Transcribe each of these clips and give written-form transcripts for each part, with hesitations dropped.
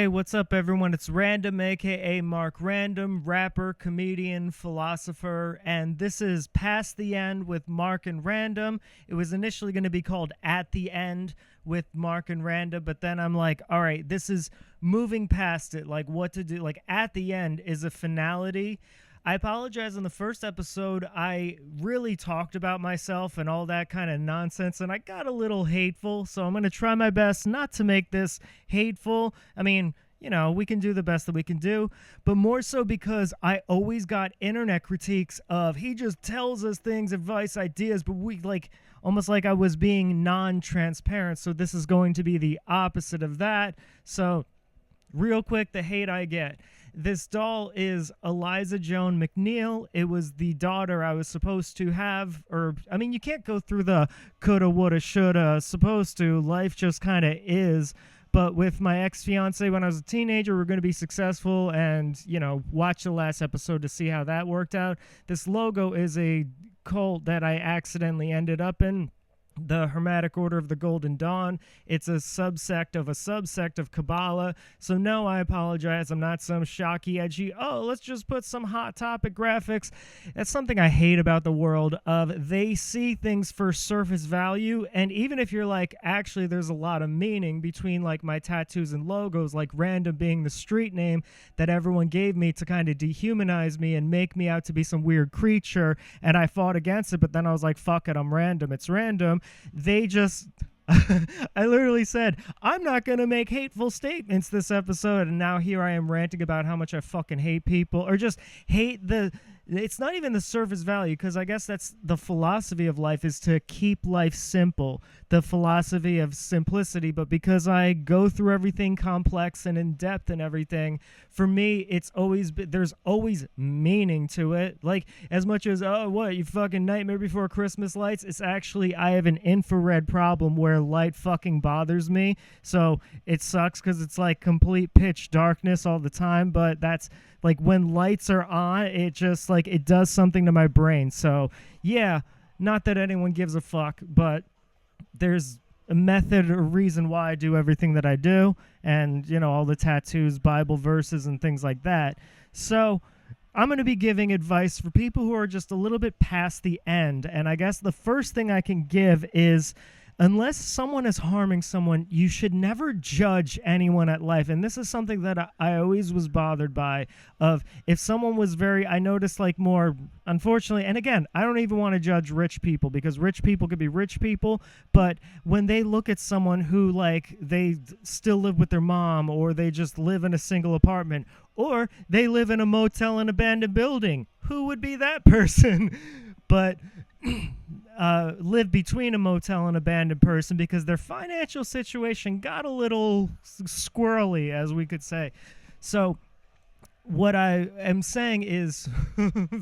Hey, what's up, everyone? It's RanDoM, aka Mark RanDoM, rapper, comedian, philosopher, and this is Past the End with Mark and RanDoM. It was initially going to be called At the End with Mark and RanDoM, but then I'm like, all right, this is moving past it, like what to do. Like, at the end is a finality. I apologize. In the first episode, I really talked about myself and all that kind of nonsense, and I got a little hateful, so I'm going to try my best not to make this hateful. I mean, we can do the best that we can do, but more so because I always got internet critiques of he just tells us things, advice, ideas, but we almost like I was being non-transparent, so this is going to be the opposite of that. So real quick, the hate I get. This doll is Eliza Joan McNeil. It was the daughter I was supposed to have, you can't go through the coulda, woulda, shoulda, supposed to. Life just kind of is. But with my ex-fiance when I was a teenager, we're going to be successful and, watch the last episode to see how that worked out. This logo is a cult that I accidentally ended up in. The Hermetic Order of the Golden Dawn. It's a subsect of Kabbalah. So no, I apologize. I'm not some shocky, edgy, let's just put some hot topic graphics. That's something I hate about the world of they see things for surface value. And even if you're like, actually, there's a lot of meaning between like my tattoos and logos, like RanDoM being the street name that everyone gave me to kind of dehumanize me and make me out to be some weird creature. And I fought against it, but then I was like, fuck it, I'm RanDoM. It's RanDoM. They just I literally said, I'm not going to make hateful statements this episode, and now here I am ranting about how much I fucking hate people, or just hate it's not even the surface value, because I guess that's the philosophy of life, is to keep life simple, the philosophy of simplicity. But because I go through everything complex and in depth and everything, for me, there's always meaning to it. Like, as much as, what, you fucking Nightmare Before Christmas lights? It's actually, I have an infrared problem where light fucking bothers me. So it sucks because it's like complete pitch darkness all the time. But that's like when lights are on, it just like it does something to my brain. So yeah, not that anyone gives a fuck, but there's a method or reason why I do everything that I do, and all the tattoos, Bible verses, and things like that. So I'm going to be giving advice for people who are just a little bit past the end. And I guess the first thing I can give is, unless someone is harming someone, you should never judge anyone at life. And this is something that I always was bothered by, of if someone was I noticed like more, unfortunately, and again, I don't even want to judge rich people, because rich people could be rich people, but when they look at someone who like they still live with their mom, or they just live in a single apartment, or they live in a motel in an abandoned building, who would be that person? But live between a motel and abandoned person because their financial situation got a little squirrely, as we could say. So what I am saying is,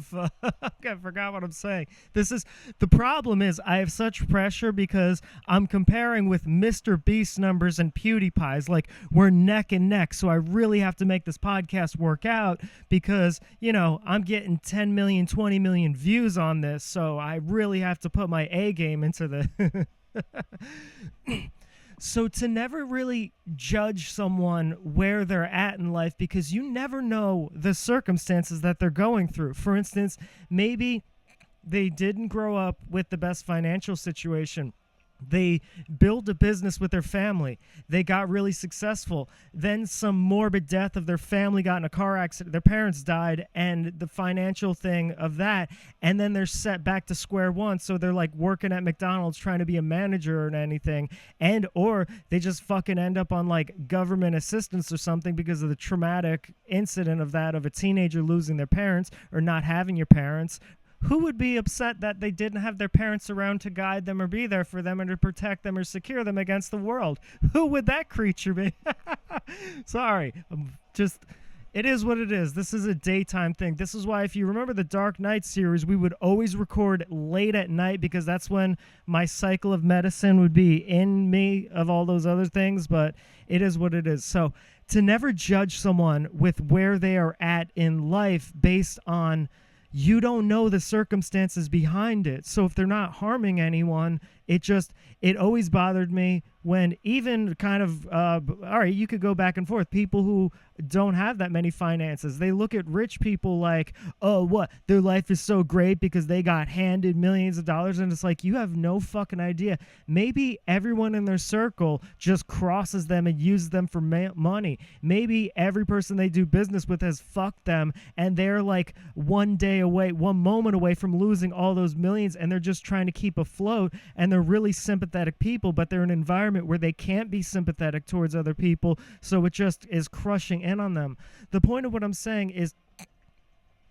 fuck, I forgot what I'm saying. The problem is I have such pressure because I'm comparing with Mr. Beast numbers and PewDiePie's. Like, we're neck and neck. So I really have to make this podcast work out because, I'm getting 10 million, 20 million views on this. So I really have to put my A game into the... So to never really judge someone where they're at in life, because you never know the circumstances that they're going through. For instance, maybe they didn't grow up with the best financial situation. They built a business with their family. They got really successful. Then some morbid death of their family got in a car accident. Their parents died, and the financial thing of that. And then they're set back to square one. So they're like working at McDonald's trying to be a manager or anything. Or they just fucking end up on like government assistance or something because of the traumatic incident of a teenager losing their parents or not having your parents. Who would be upset that they didn't have their parents around to guide them or be there for them and to protect them or secure them against the world? Who would that creature be? Sorry. It is what it is. This is a daytime thing. This is why, if you remember the Dark Knight series, we would always record late at night because that's when my cycle of medicine would be in me of all those other things, but it is what it is. So to never judge someone with where they are at in life based on you don't know the circumstances behind it. So if they're not harming anyone, it always bothered me when even kind of, all right, you could go back and forth. People who don't have that many finances, they look at rich people like, oh, what? Their life is so great because they got handed millions of dollars. And it's like, you have no fucking idea. Maybe everyone in their circle just crosses them and uses them for money. Maybe every person they do business with has fucked them, and they're like one moment away from losing all those millions, and they're just trying to keep afloat, and they're really sympathetic people, but they're in an environment where they can't be sympathetic towards other people, so it just is crushing in on them. The point of what I'm saying is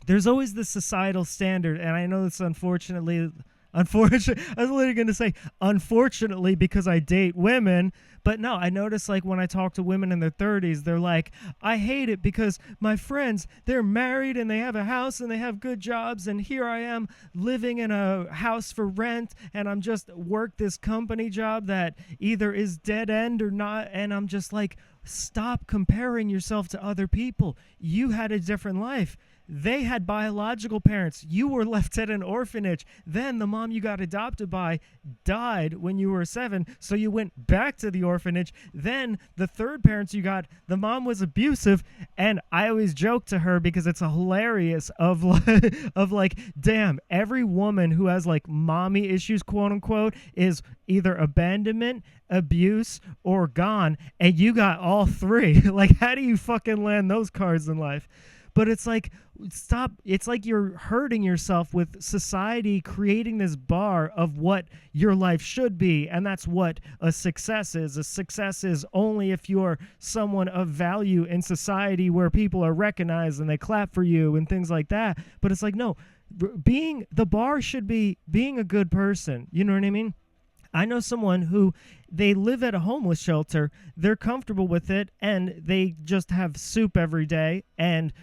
there's always this societal standard, and I know this unfortunately, I was literally going to say unfortunately because I date women, but no, I notice like when I talk to women in their 30s, they're like, I hate it because my friends, they're married and they have a house and they have good jobs, and here I am living in a house for rent, and I'm just work this company job that either is dead end or not, and I'm just like, stop comparing yourself to other people. You had a different life. They had biological parents. You were left at an orphanage. Then the mom you got adopted by died when you were 7, so you went back to the orphanage. Then the third parents you got, the mom was abusive, and I always joke to her because it's hilarious of like, damn, every woman who has like mommy issues, quote unquote, is either abandonment, abuse, or gone, and you got all three. Like, how do you fucking land those cards in life? But it's like, stop. It's like you're hurting yourself with society creating this bar of what your life should be. And that's what a success is. A success is only if you're someone of value in society where people are recognized and they clap for you and things like that. But it's like, no, the bar should be being a good person. You know what I mean? I know someone who they live at a homeless shelter. They're comfortable with it, and they just have soup every day, and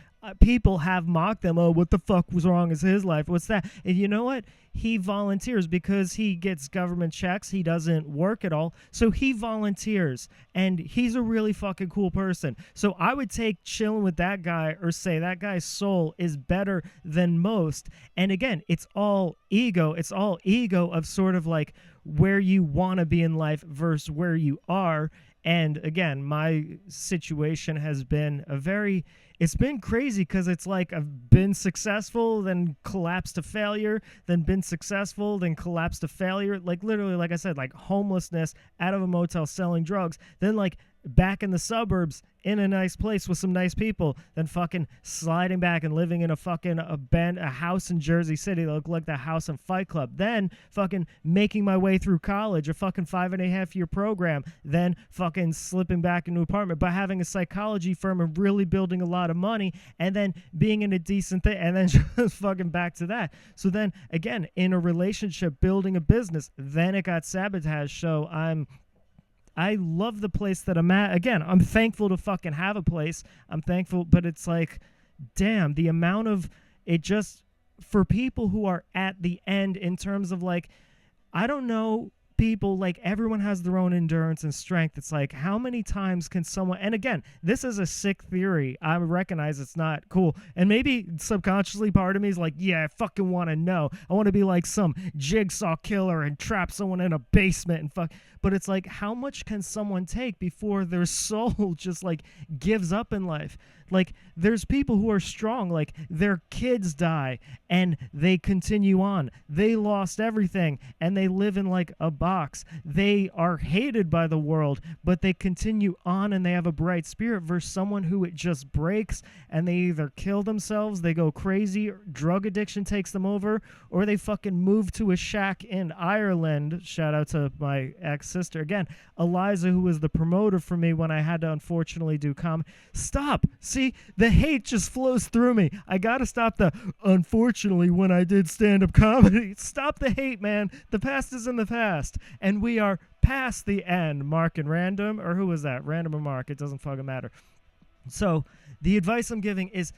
people have mocked them. Oh, what the fuck was wrong with his life? What's that? And you know what? He volunteers because he gets government checks. He doesn't work at all. So he volunteers, and he's a really fucking cool person. So I would take chilling with that guy or say that guy's soul is better than most. And again, it's all ego. It's all ego of sort of like where you want to be in life versus where you are. And again, my situation has been it's been crazy because it's like I've been successful, then collapsed to failure, then been successful, then collapsed to failure. Like literally, like I said, like homelessness, out of a motel selling drugs, then like back in the suburbs in a nice place with some nice people, then fucking sliding back and living in a house in Jersey City that looked like the house in Fight Club, then fucking making my way through college, a fucking 5.5-year program, then fucking slipping back into an apartment by having a psychology firm and really building a lot of money, and then being in a decent thing, and then just fucking back to that. So then again, in a relationship, building a business, then it got sabotaged. So I love the place that I'm at. Again, I'm thankful to fucking have a place. I'm thankful, but it's like, damn, the amount of it just for people who are at the end in terms of like, I don't know, people, like everyone has their own endurance and strength. It's like, how many times can someone, and again, this is a sick theory. I recognize it's not cool. And maybe subconsciously part of me is like, yeah, I fucking want to know. I want to be like some jigsaw killer and trap someone in a basement and fuck. But it's like, how much can someone take before their soul just like gives up in life? Like, there's people who are strong, like their kids die and they continue on. They lost everything and they live in like a box. They are hated by the world, but they continue on and they have a bright spirit versus someone who it just breaks and they either kill themselves, they go crazy, drug addiction takes them over, or they fucking move to a shack in Ireland. Shout out to my ex-sister. Again, Eliza, who was the promoter for me when I had to unfortunately do comedy. Stop. See, the hate just flows through me. I gotta stop the unfortunately when I did stand-up comedy. Stop the hate, man. The past is in the past. And we are past the end. Mark and Random, or who was that? Random or Mark? It doesn't fucking matter. So the advice I'm giving is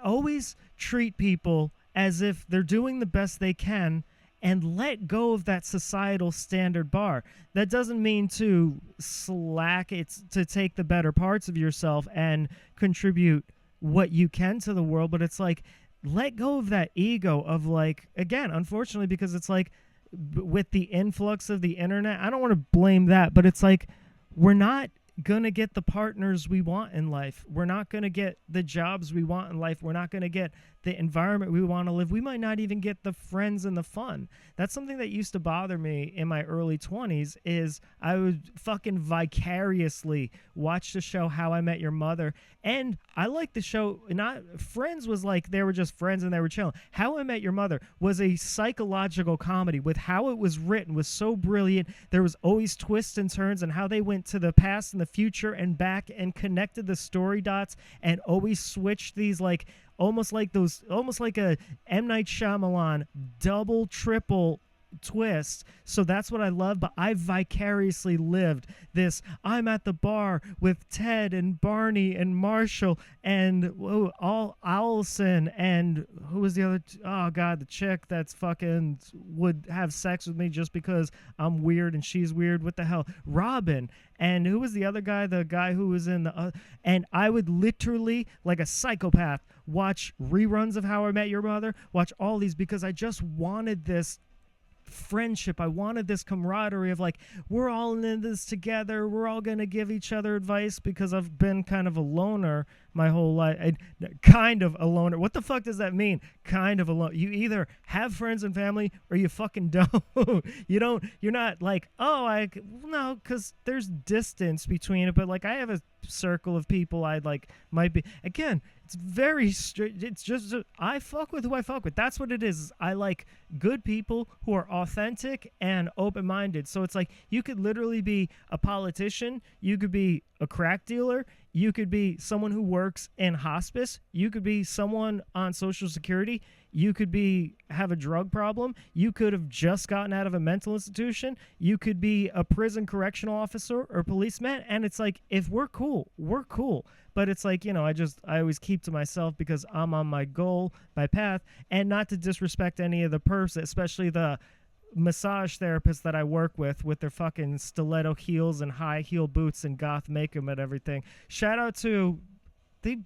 always treat people as if they're doing the best they can and let go of that societal standard bar. That doesn't mean to slack. It's to take the better parts of yourself and contribute what you can to the world. But it's like, let go of that ego of like, again, unfortunately, because it's like, with the influx of the internet, I don't want to blame that, but it's like we're not going to get the partners we want in life. We're not going to get the jobs we want in life. We're not going to get the environment we want to live. We might not even get the friends and the fun. That's something that used to bother me in my early 20s is I would fucking vicariously watch the show How I Met Your Mother. And I liked the show. Not Friends was like they were just friends and they were chilling. How I Met Your Mother was a psychological comedy with how it was written was so brilliant. There was always twists and turns and how they went to the past and the future and back and connected the story dots and always switched these like almost like a M. Night Shyamalan double, triple twist. So that's what I love, but I vicariously lived this. I'm at the bar with Ted and Barney and Marshall and all Allison and who was the other oh god, the chick that's fucking would have sex with me just because I'm weird and she's weird. What the hell? Robin. And who was the other guy? The guy who was in the and I would literally like a psychopath watch reruns of How I Met Your Mother, watch all these because I just wanted this friendship. I wanted this camaraderie of like we're all in this together, we're all gonna give each other advice because I've been kind of a loner my whole life. Kind of a loner. What the fuck does that mean? Kind of a loner. You either have friends and family or you fucking don't. You're not like, oh, no, because there's distance between it, but like I have a circle of people I like might be, again, it's very strict. It's just I fuck with who I fuck with. That's what it is. I like good people who are authentic and open-minded. So it's like you could literally be a politician, you could be a crack dealer, you could be someone who works in hospice, you could be someone on Social Security, you could have a drug problem, you could have just gotten out of a mental institution, you could be a prison correctional officer or policeman, and it's like if we're cool, we're cool. But it's like, I always keep to myself because I'm on my goal, my path, and not to disrespect any of the perps, especially the massage therapists that I work with their fucking stiletto heels and high heel boots and goth makeup and everything. Shout out to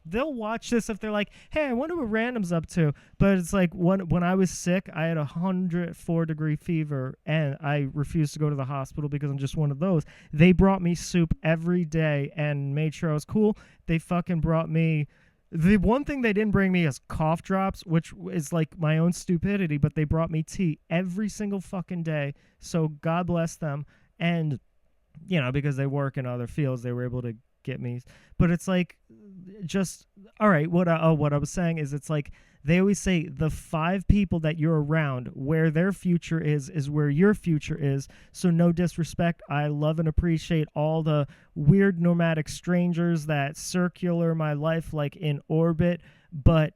they'll watch this if they're like, hey, I wonder what Random's up to. But it's like when I was sick, I had 104-degree fever and I refused to go to the hospital because I'm just one of those. They brought me soup every day and made sure I was cool. They fucking brought me. The one thing they didn't bring me is cough drops, which is like my own stupidity, but they brought me tea every single fucking day. So God bless them. And, because they work in other fields, they were able to get me. But it's like, just, all right, what I was saying is it's like, they always say the 5 people that you're around, where their future is where your future is. So no disrespect. I love and appreciate all the weird nomadic strangers that circular my life like in orbit. But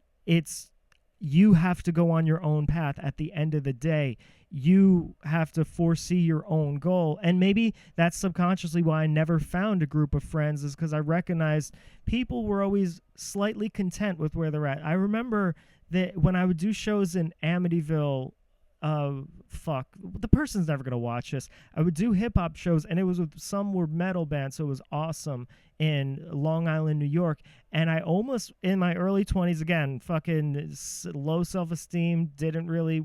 you have to go on your own path at the end of the day. You have to foresee your own goal. And maybe that's subconsciously why I never found a group of friends, is because I recognized people were always slightly content with where they're at. I remember that when I would do shows in Amityville, the person's never going to watch this. I would do hip-hop shows, and it was with some were metal bands, so it was awesome, in Long Island, New York. And I almost, in my early 20s, again, fucking low self-esteem,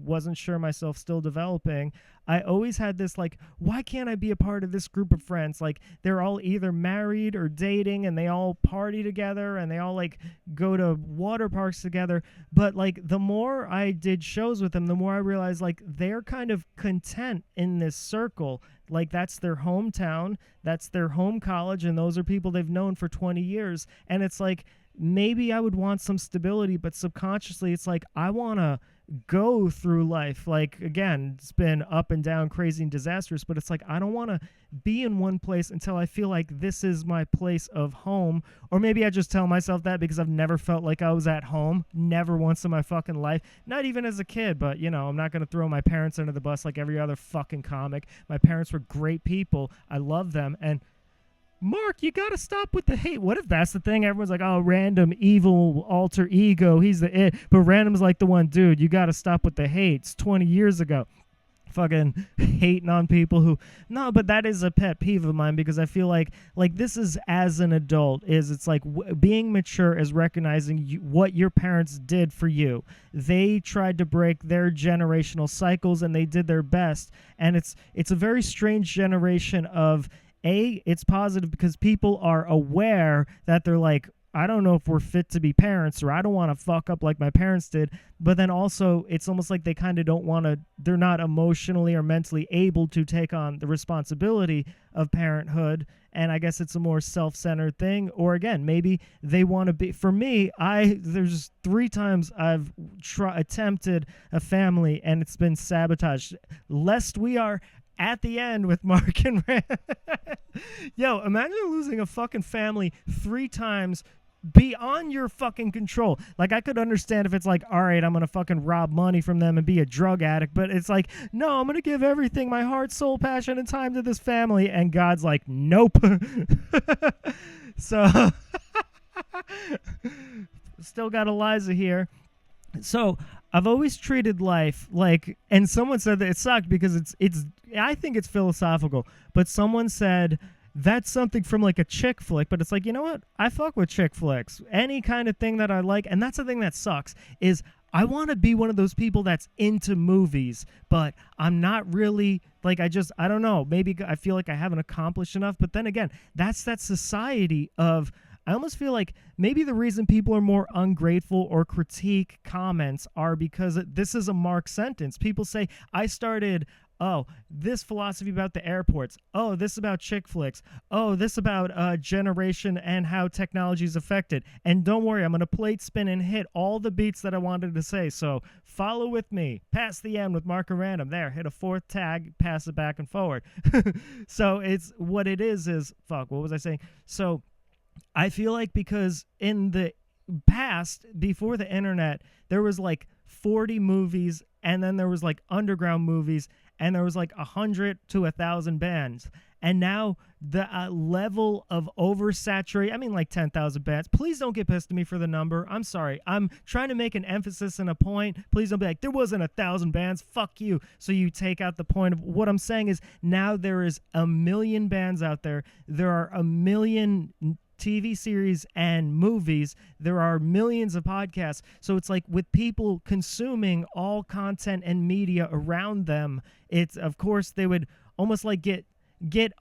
wasn't sure myself, still developing. I always had this, like, why can't I be a part of this group of friends? Like, they're all either married or dating, and they all party together, and they all, like, go to water parks together. But, like, the more I did shows with them, the more I realized, like, they're kind of content in this circle. Like, that's their hometown, that's their home college, and those are people they've known for 20 years. And it's like, maybe I would want some stability, but subconsciously it's like, I want to go through life. Like, again, it's been up and down, crazy and disastrous, but it's like, I don't want to be in one place until I feel like this is my place of home. Or maybe I just tell myself that because I've never felt like I was at home, never once in my fucking life, not even as a kid. But, I'm not going to throw my parents under the bus like every other fucking comic. My parents were great people. I love them. And Mark, you gotta stop with the hate. What if that's the thing? Everyone's like, oh, random, evil, alter ego, he's the it. But random's like the one, dude, you gotta stop with the hate. It's 20 years ago. fucking hating on people who no, but that is a pet peeve of mine because I feel like this is as an adult is it's like being mature is recognizing what your parents did for you. They tried to break their generational cycles and they did their best, and it's a very strange generation of it's positive because people are aware that they're like, I don't know if we're fit to be parents, or I don't want to fuck up like my parents did. But then also, it's almost like they kind of don't want to, they're not emotionally or mentally able to take on the responsibility of parenthood. And I guess it's a more self-centered thing. Or again, maybe they want to be, for me, there's 3 times I've attempted a family and it's been sabotaged. Lest we are at the end with Mark and Rand. Yo, imagine losing a fucking family 3 times beyond your fucking control. Like, I could understand if it's like, all right, I'm gonna fucking rob money from them and be a drug addict, but it's like, no, I'm gonna give everything, my heart, soul, passion, and time to this family, and God's like, nope. So still got Eliza here. So I've always treated life like, and someone said that it sucked because it's I think it's philosophical, but someone said that's something from like a chick flick, but it's like, you know what? I fuck with chick flicks. Any kind of thing that I like, and that's the thing that sucks, is I want to be one of those people that's into movies, but I'm not really, like, I don't know, maybe I feel like I haven't accomplished enough, but then again, that's that society of, I almost feel like maybe the reason people are more ungrateful or critique comments are because this is a Mark sentence. People say, I started, this philosophy about the airports. Oh, this about chick flicks. Oh, this about generation and how technology is affected. And don't worry, I'm going to plate spin and hit all the beats that I wanted to say. So follow with me. Pass the end with Mark RanDoMA. There, hit a 4th tag, pass it back and forward. So it's what it is, fuck, what was I saying? So I feel like because in the past, before the internet, there was like 40 movies, and then there was like underground movies, and there was like 100 to 1,000 bands. And now the level of oversaturate, I mean like 10,000 bands. Please don't get pissed at me for the number. I'm sorry. I'm trying to make an emphasis and a point. Please don't be like, there wasn't 1,000 bands. Fuck you. So you take out the point of what I'm saying is now there is 1 million bands out there. There are 1 million TV series and movies. There are millions of podcasts. So it's like with people consuming all content and media around them, it's, of course, they would almost like get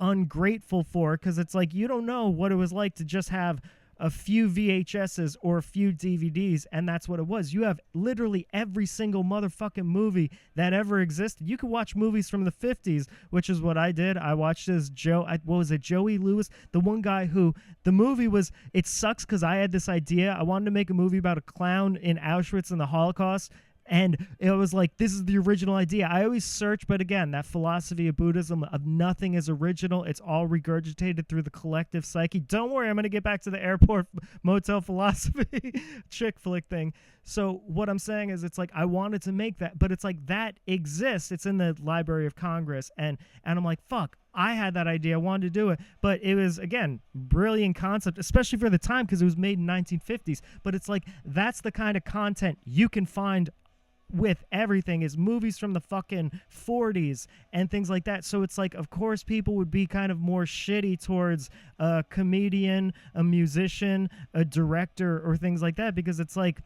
ungrateful for, because it's like you don't know what it was like to just have a few VHSs or a few DVDs, and that's what it was. You have literally every single motherfucking movie that ever existed. You could watch movies from the 50s, which is what I did. I watched this Joey Lewis, the one guy who, the movie was, it sucks because I had this idea. I wanted to make a movie about a clown in Auschwitz and the Holocaust, and it was like, this is the original idea. I always search, but again, that philosophy of Buddhism of nothing is original. It's all regurgitated through the collective psyche. Don't worry, I'm going to get back to the airport motel philosophy chick flick thing. So what I'm saying is, it's like I wanted to make that, but it's like that exists. It's in the Library of Congress, and I'm like, fuck, I had that idea. I wanted to do it, but it was, again, brilliant concept, especially for the time because it was made in 1950s. But it's like that's the kind of content you can find with everything, is movies from the fucking 40s and things like that. So it's like, of course, people would be kind of more shitty towards a comedian, a musician, a director, or things like that, because it's like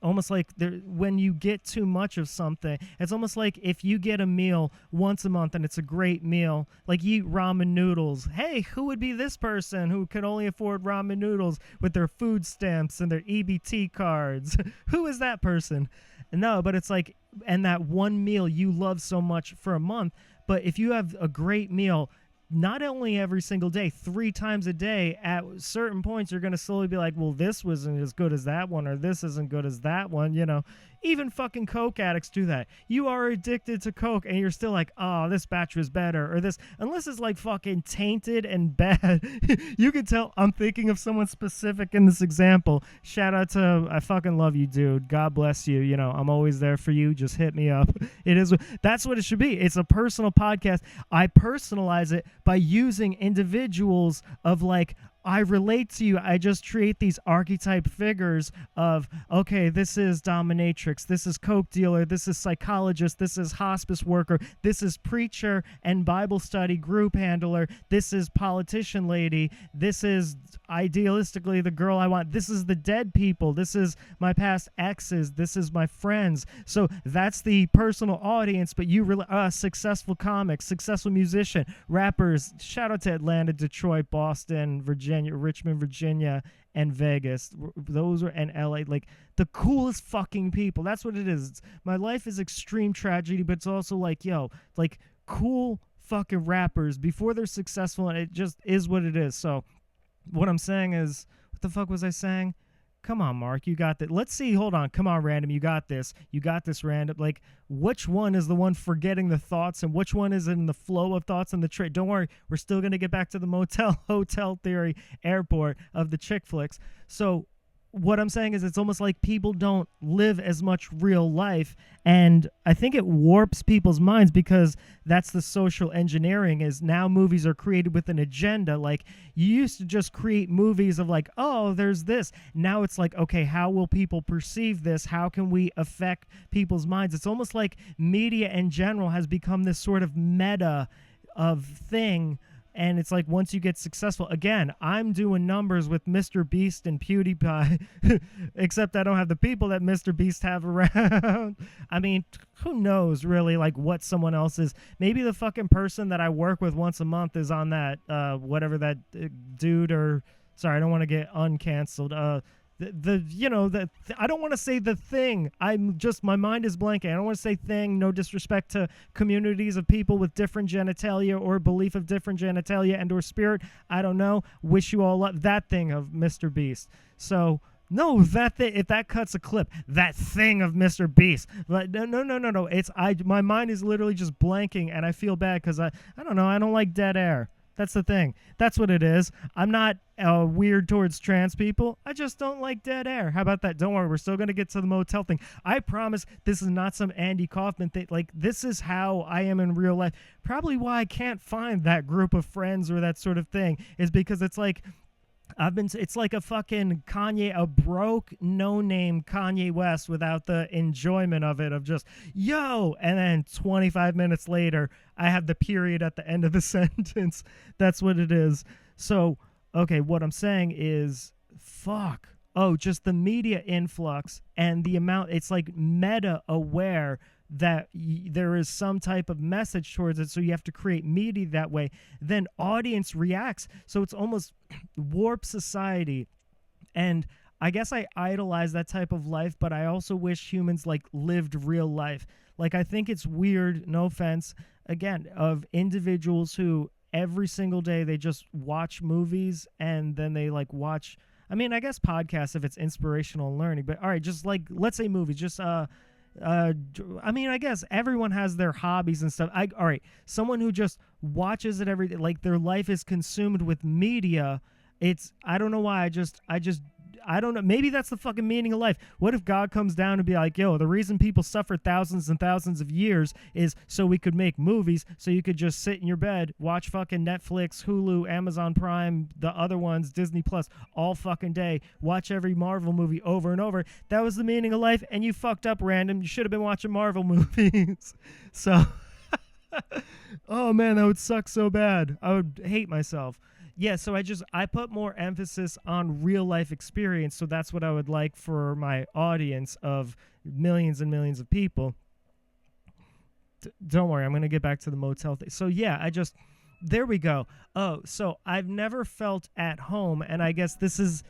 almost like when you get too much of something, it's almost like if you get a meal once a month and it's a great meal, like you eat ramen noodles. Hey, who would be this person who could only afford ramen noodles with their food stamps and their EBT cards? Who is that person? No, but it's like, and that one meal you love so much for a month, but if you have a great meal, not only every single day, 3 times a day, at certain points, you're going to slowly be like, well, this wasn't as good as that one, or this isn't good as that one, you know. Even fucking Coke addicts do that. You are addicted to Coke, and you're still like, oh, this batch was better, or this, unless it's like fucking tainted and bad. You can tell I'm thinking of someone specific in this example. Shout out to, I fucking love you, dude. God bless you. You know, I'm always there for you. Just hit me up. That's what it should be. It's a personal podcast. I personalize it by using individuals of like, I relate to you. I just create these archetype figures of, okay, this is dominatrix, this is coke dealer, this is psychologist, this is hospice worker, this is preacher and Bible study group handler, this is politician lady, this is idealistically the girl I want, this is the dead people, this is my past exes, this is my friends. So that's the personal audience, but you successful comics, successful musician, rappers. Shout out to Atlanta, Detroit, Boston, Virginia, Richmond, Virginia, and Vegas. Those are, and LA, like the coolest fucking people. That's what it is. My life is extreme tragedy, but it's also like, yo, like cool fucking rappers before they're successful, and it just is what it is. So what I'm saying is, what the fuck was I saying? Come on, Mark, you got that. Let's see. Hold on. Come on, Random. You got this. You got this, Random. Like, which one is the one forgetting the thoughts and which one is in the flow of thoughts and the trade? Don't worry. We're still going to get back to the motel, hotel theory, airport of the chick flicks. So what I'm saying is it's almost like people don't live as much real life, and I think it warps people's minds because that's the social engineering. Is now movies are created with an agenda. Like, you used to just create movies of like, oh, there's this. Now it's like, okay, how will people perceive this? How can we affect people's minds? It's almost like media in general has become this sort of meta of thing. And it's like, once you get successful, again, I'm doing numbers with Mr. Beast and PewDiePie, except I don't have the people that Mr. Beast have around. I mean, who knows really, like, what someone else is. Maybe the fucking person that I work with once a month is on that, whatever that dude, or, sorry, I don't want to get uncanceled, I don't want to say the thing. My mind is blanking. I don't want to say thing. No disrespect to communities of people with different genitalia or belief of different genitalia and or spirit. I don't know. Wish you all luck. That thing of Mr. Beast. So, no, that thing, if that cuts a clip, that thing of Mr. Beast. But no. My mind is literally just blanking, and I feel bad because I don't know. I don't like dead air. That's the thing. That's what it is. I'm not weird towards trans people. I just don't like dead air. How about that? Don't worry. We're still going to get to the motel thing. I promise this is not some Andy Kaufman thing. Like, this is how I am in real life. Probably why I can't find that group of friends or that sort of thing is because it's like, it's like a fucking a broke, no-name Kanye West without the enjoyment of it, of just, yo, and then 25 minutes later, I have the period at the end of the sentence. That's what it is. So, okay, what I'm saying is, fuck. Oh, just the media influx and the amount, it's like meta-aware that there is some type of message towards it, so you have to create media that way. Then audience reacts, so it's almost warp society. And I guess I idolize that type of life, but I also wish humans like lived real life. Like, I think it's weird, no offense, again, of individuals who every single day they just watch movies and then they like watch, I mean, I guess podcasts if it's inspirational and learning, but all right, just like, let's say movies, just I mean, I guess everyone has their hobbies and stuff. All right, someone who just watches it every day, like their life is consumed with media. I don't know why. I don't know. Maybe that's the fucking meaning of life. What if God comes down and be like, yo, the reason people suffer thousands and thousands of years is so we could make movies, so you could just sit in your bed, watch fucking Netflix, Hulu, Amazon Prime, the other ones, Disney Plus, all fucking day, watch every Marvel movie over and over. That was the meaning of life, and you fucked up, Random. You should have been watching Marvel movies. So, oh man, that would suck so bad. I would hate myself. Yeah, so I put more emphasis on real life experience, so that's what I would like for my audience of millions and millions of people. Don't worry, I'm going to get back to the motel thing. So yeah, there we go. Oh, so I've never felt at home, and I guess this is,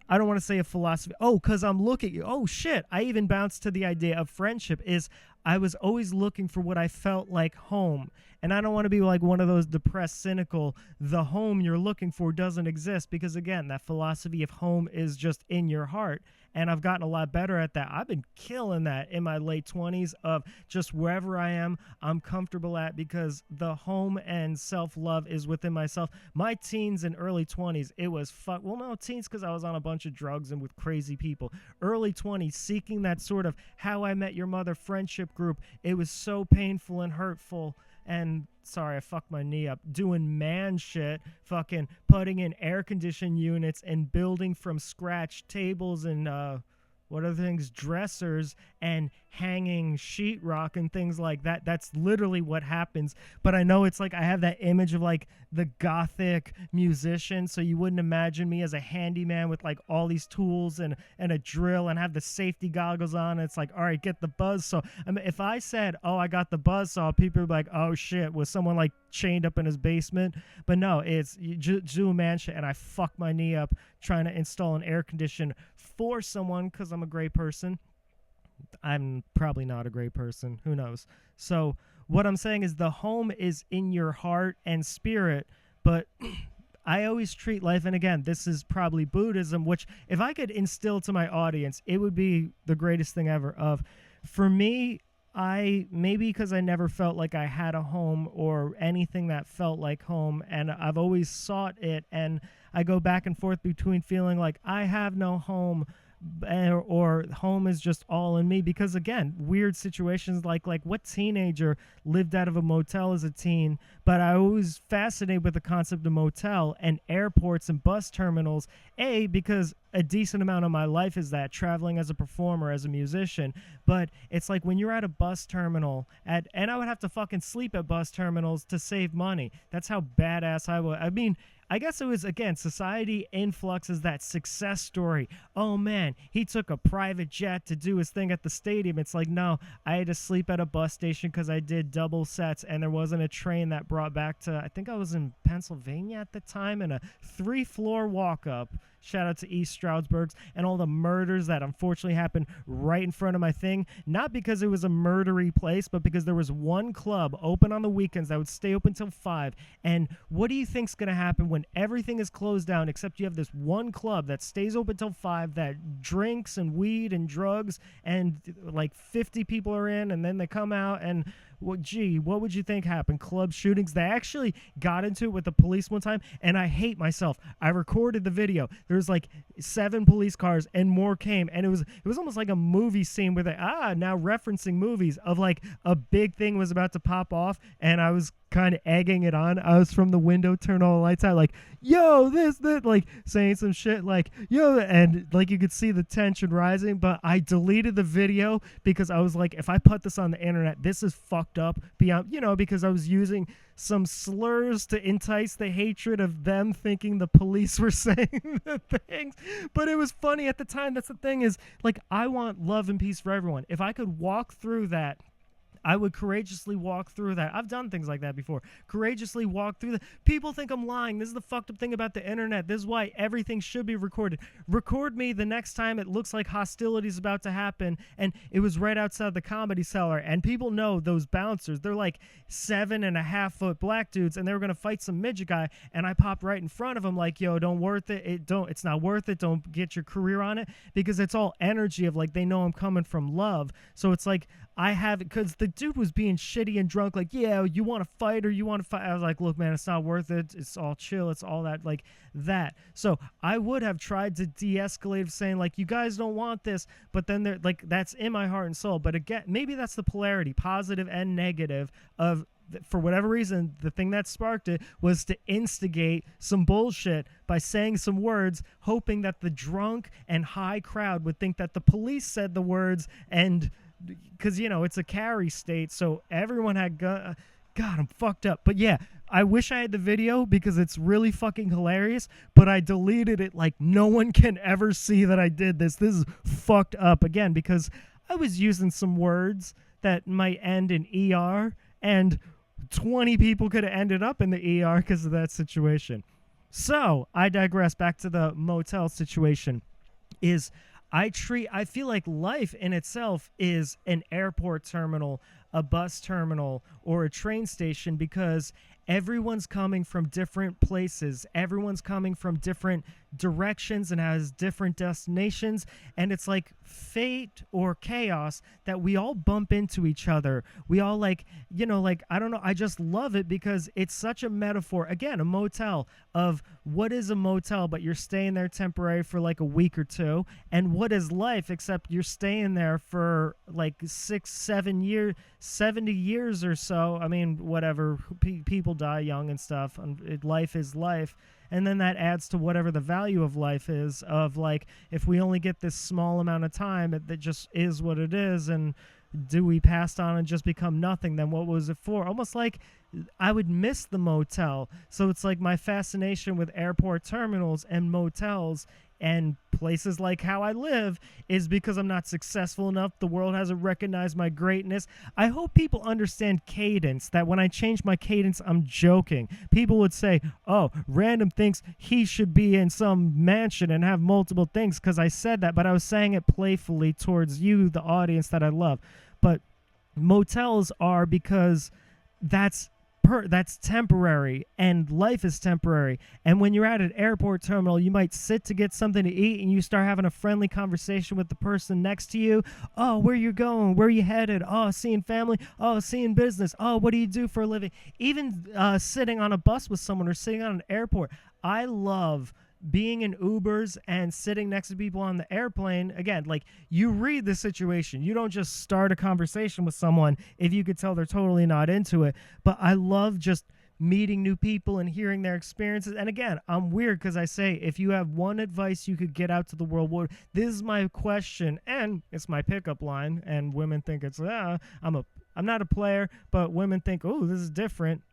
I don't want to say a philosophy. Oh, because I'm looking, oh shit, I even bounced to the idea of friendship is I was always looking for what I felt like home. And I don't want to be like one of those depressed, cynical, the home you're looking for doesn't exist, because again, that philosophy of home is just in your heart. And I've gotten a lot better at that. I've been killing that in my late 20s of just wherever I am, I'm comfortable at, because the home and self-love is within myself. My teens and early 20s, it was well, no, teens because I was on a bunch of drugs and with crazy people. Early 20s, seeking that sort of How I Met Your Mother friendship group, it was so painful and hurtful and sorry, I fucked my knee up, doing man shit, fucking putting in air conditioned units and building from scratch tables and what other things, dressers, and hanging sheetrock and things like that. That's literally what happens. But I know it's like I have that image of like the gothic musician, so you wouldn't imagine me as a handyman with like all these tools and a drill and have the safety goggles on. It's like, all right, get the buzzsaw. I mean, if I said, oh, I got the buzzsaw, people would be like, oh shit, was someone like chained up in his basement? But no, it's you do a man shit, and I fucked my knee up trying to install an air conditioner for someone because I'm a great person. I'm probably not a great person. Who knows? So what I'm saying is the home is in your heart and spirit, but I always treat life, and again, this is probably Buddhism, which if I could instill to my audience, it would be the greatest thing ever. For me, maybe because I never felt like I had a home or anything that felt like home, and I've always sought it, and I go back and forth between feeling like I have no home or home is just all in me, because again, weird situations like what teenager lived out of a motel as a teen. But I was fascinated with the concept of motel and airports and bus terminals, because a decent amount of my life is that, traveling as a performer, as a musician. But it's like when you're at a bus terminal and I would have to fucking sleep at bus terminals to save money. That's how badass I was. I mean, I guess it was, again, society influxes that success story. Oh, man, he took a private jet to do his thing at the stadium. It's like, no, I had to sleep at a bus station because I did double sets, and there wasn't a train that brought back to, I think I was in Pennsylvania at the time, in a 3-floor walk-up. Shout out to East Stroudsburg's and all the murders that unfortunately happened right in front of my thing. Not because it was a murdery place, but because there was one club open on the weekends that would stay open till 5. And what do you think's going to happen when everything is closed down except you have this one club that stays open till 5 that drinks and weed and drugs, and like 50 people are in and then they come out, and what would you think happened? Club shootings. They actually got into it with the police one time, and I hate myself. I recorded the video. There was like 7 police cars, and more came, and it was almost like a movie scene where they now referencing movies of like a big thing was about to pop off, and I was kind of egging it on. I was from the window, turn all the lights out, like, yo, this, like saying some shit like, yo, and like you could see the tension rising. But I deleted the video because I was like, if I put this on the internet, this is fucked up beyond, because I was using some slurs to entice the hatred of them thinking the police were saying the things. But it was funny at the time. That's the thing, is like, I want love and peace for everyone. If I could walk through that, I would courageously walk through that. I've done things like that before. Courageously walk through that. People think I'm lying. This is the fucked up thing about the internet. This is why everything should be recorded. Record me the next time it looks like hostility is about to happen, and it was right outside the Comedy Cellar, and people know those bouncers. They're like 7.5-foot black dudes, and they were gonna fight some midget guy, and I popped right in front of him like, yo, it's not worth it. Don't get your career on it, because it's all energy of like, they know I'm coming from love. So it's like, I have it, because the dude was being shitty and drunk, like, yeah, you want to fight or you want to fight? I was like, look, man, it's not worth it. It's all chill. It's all that, like that. So I would have tried to de-escalate, saying like, you guys don't want this, but then they're like, that's in my heart and soul. But again, maybe that's the polarity, positive and negative of, for whatever reason, the thing that sparked it was to instigate some bullshit by saying some words, hoping that the drunk and high crowd would think that the police said the words, and because, it's a carry state, so everyone had God, I'm fucked up. But yeah, I wish I had the video because it's really fucking hilarious, but I deleted it like no one can ever see that I did this. This is fucked up, again, because I was using some words that might end in ER, and 20 people could have ended up in the ER because of that situation. So I digress. Back to the motel situation. I feel like life in itself is an airport terminal, a bus terminal, or a train station, because everyone's coming from different places. Everyone's coming from different directions and has different destinations, and it's like fate or chaos that we all bump into each other. We all like, like, I don't know, I just love it because it's such a metaphor. Again, a motel of what is a motel, but you're staying there temporary for like a week or two, and what is life except you're staying there for like 6-7 years, 70 years or so. I mean, whatever, people die young and stuff, and life is life. And then that adds to whatever the value of life is, of like, if we only get this small amount of time, that just is what it is. And do we pass on and just become nothing? Then what was it for? Almost like I would miss the motel. So it's like my fascination with airport terminals and motels and places like how I live is because I'm not successful enough. The world hasn't recognized my greatness. I hope people understand cadence, that when I change my cadence, I'm joking. People would say, oh, RanDoM thinks he should be in some mansion and have multiple things because I said that, but I was saying it playfully towards you, the audience that I love. But motels are because that's temporary, and life is temporary. And when you're at an airport terminal, you might sit to get something to eat and you start having a friendly conversation with the person next to you. Oh, where you going? Where you headed? Oh, seeing family. Oh, seeing business. Oh, what do you do for a living? Even sitting on a bus with someone or sitting on an airport. I love being in Ubers and sitting next to people on the airplane. Again, like, you read the situation. You don't just start a conversation with someone if you could tell they're totally not into it. But I love just meeting new people and hearing their experiences. And again, I'm weird because I say, if you have one advice you could get out to the world, this is my question, and it's my pickup line. And women think it's, I'm not a player, but women think, oh, this is different.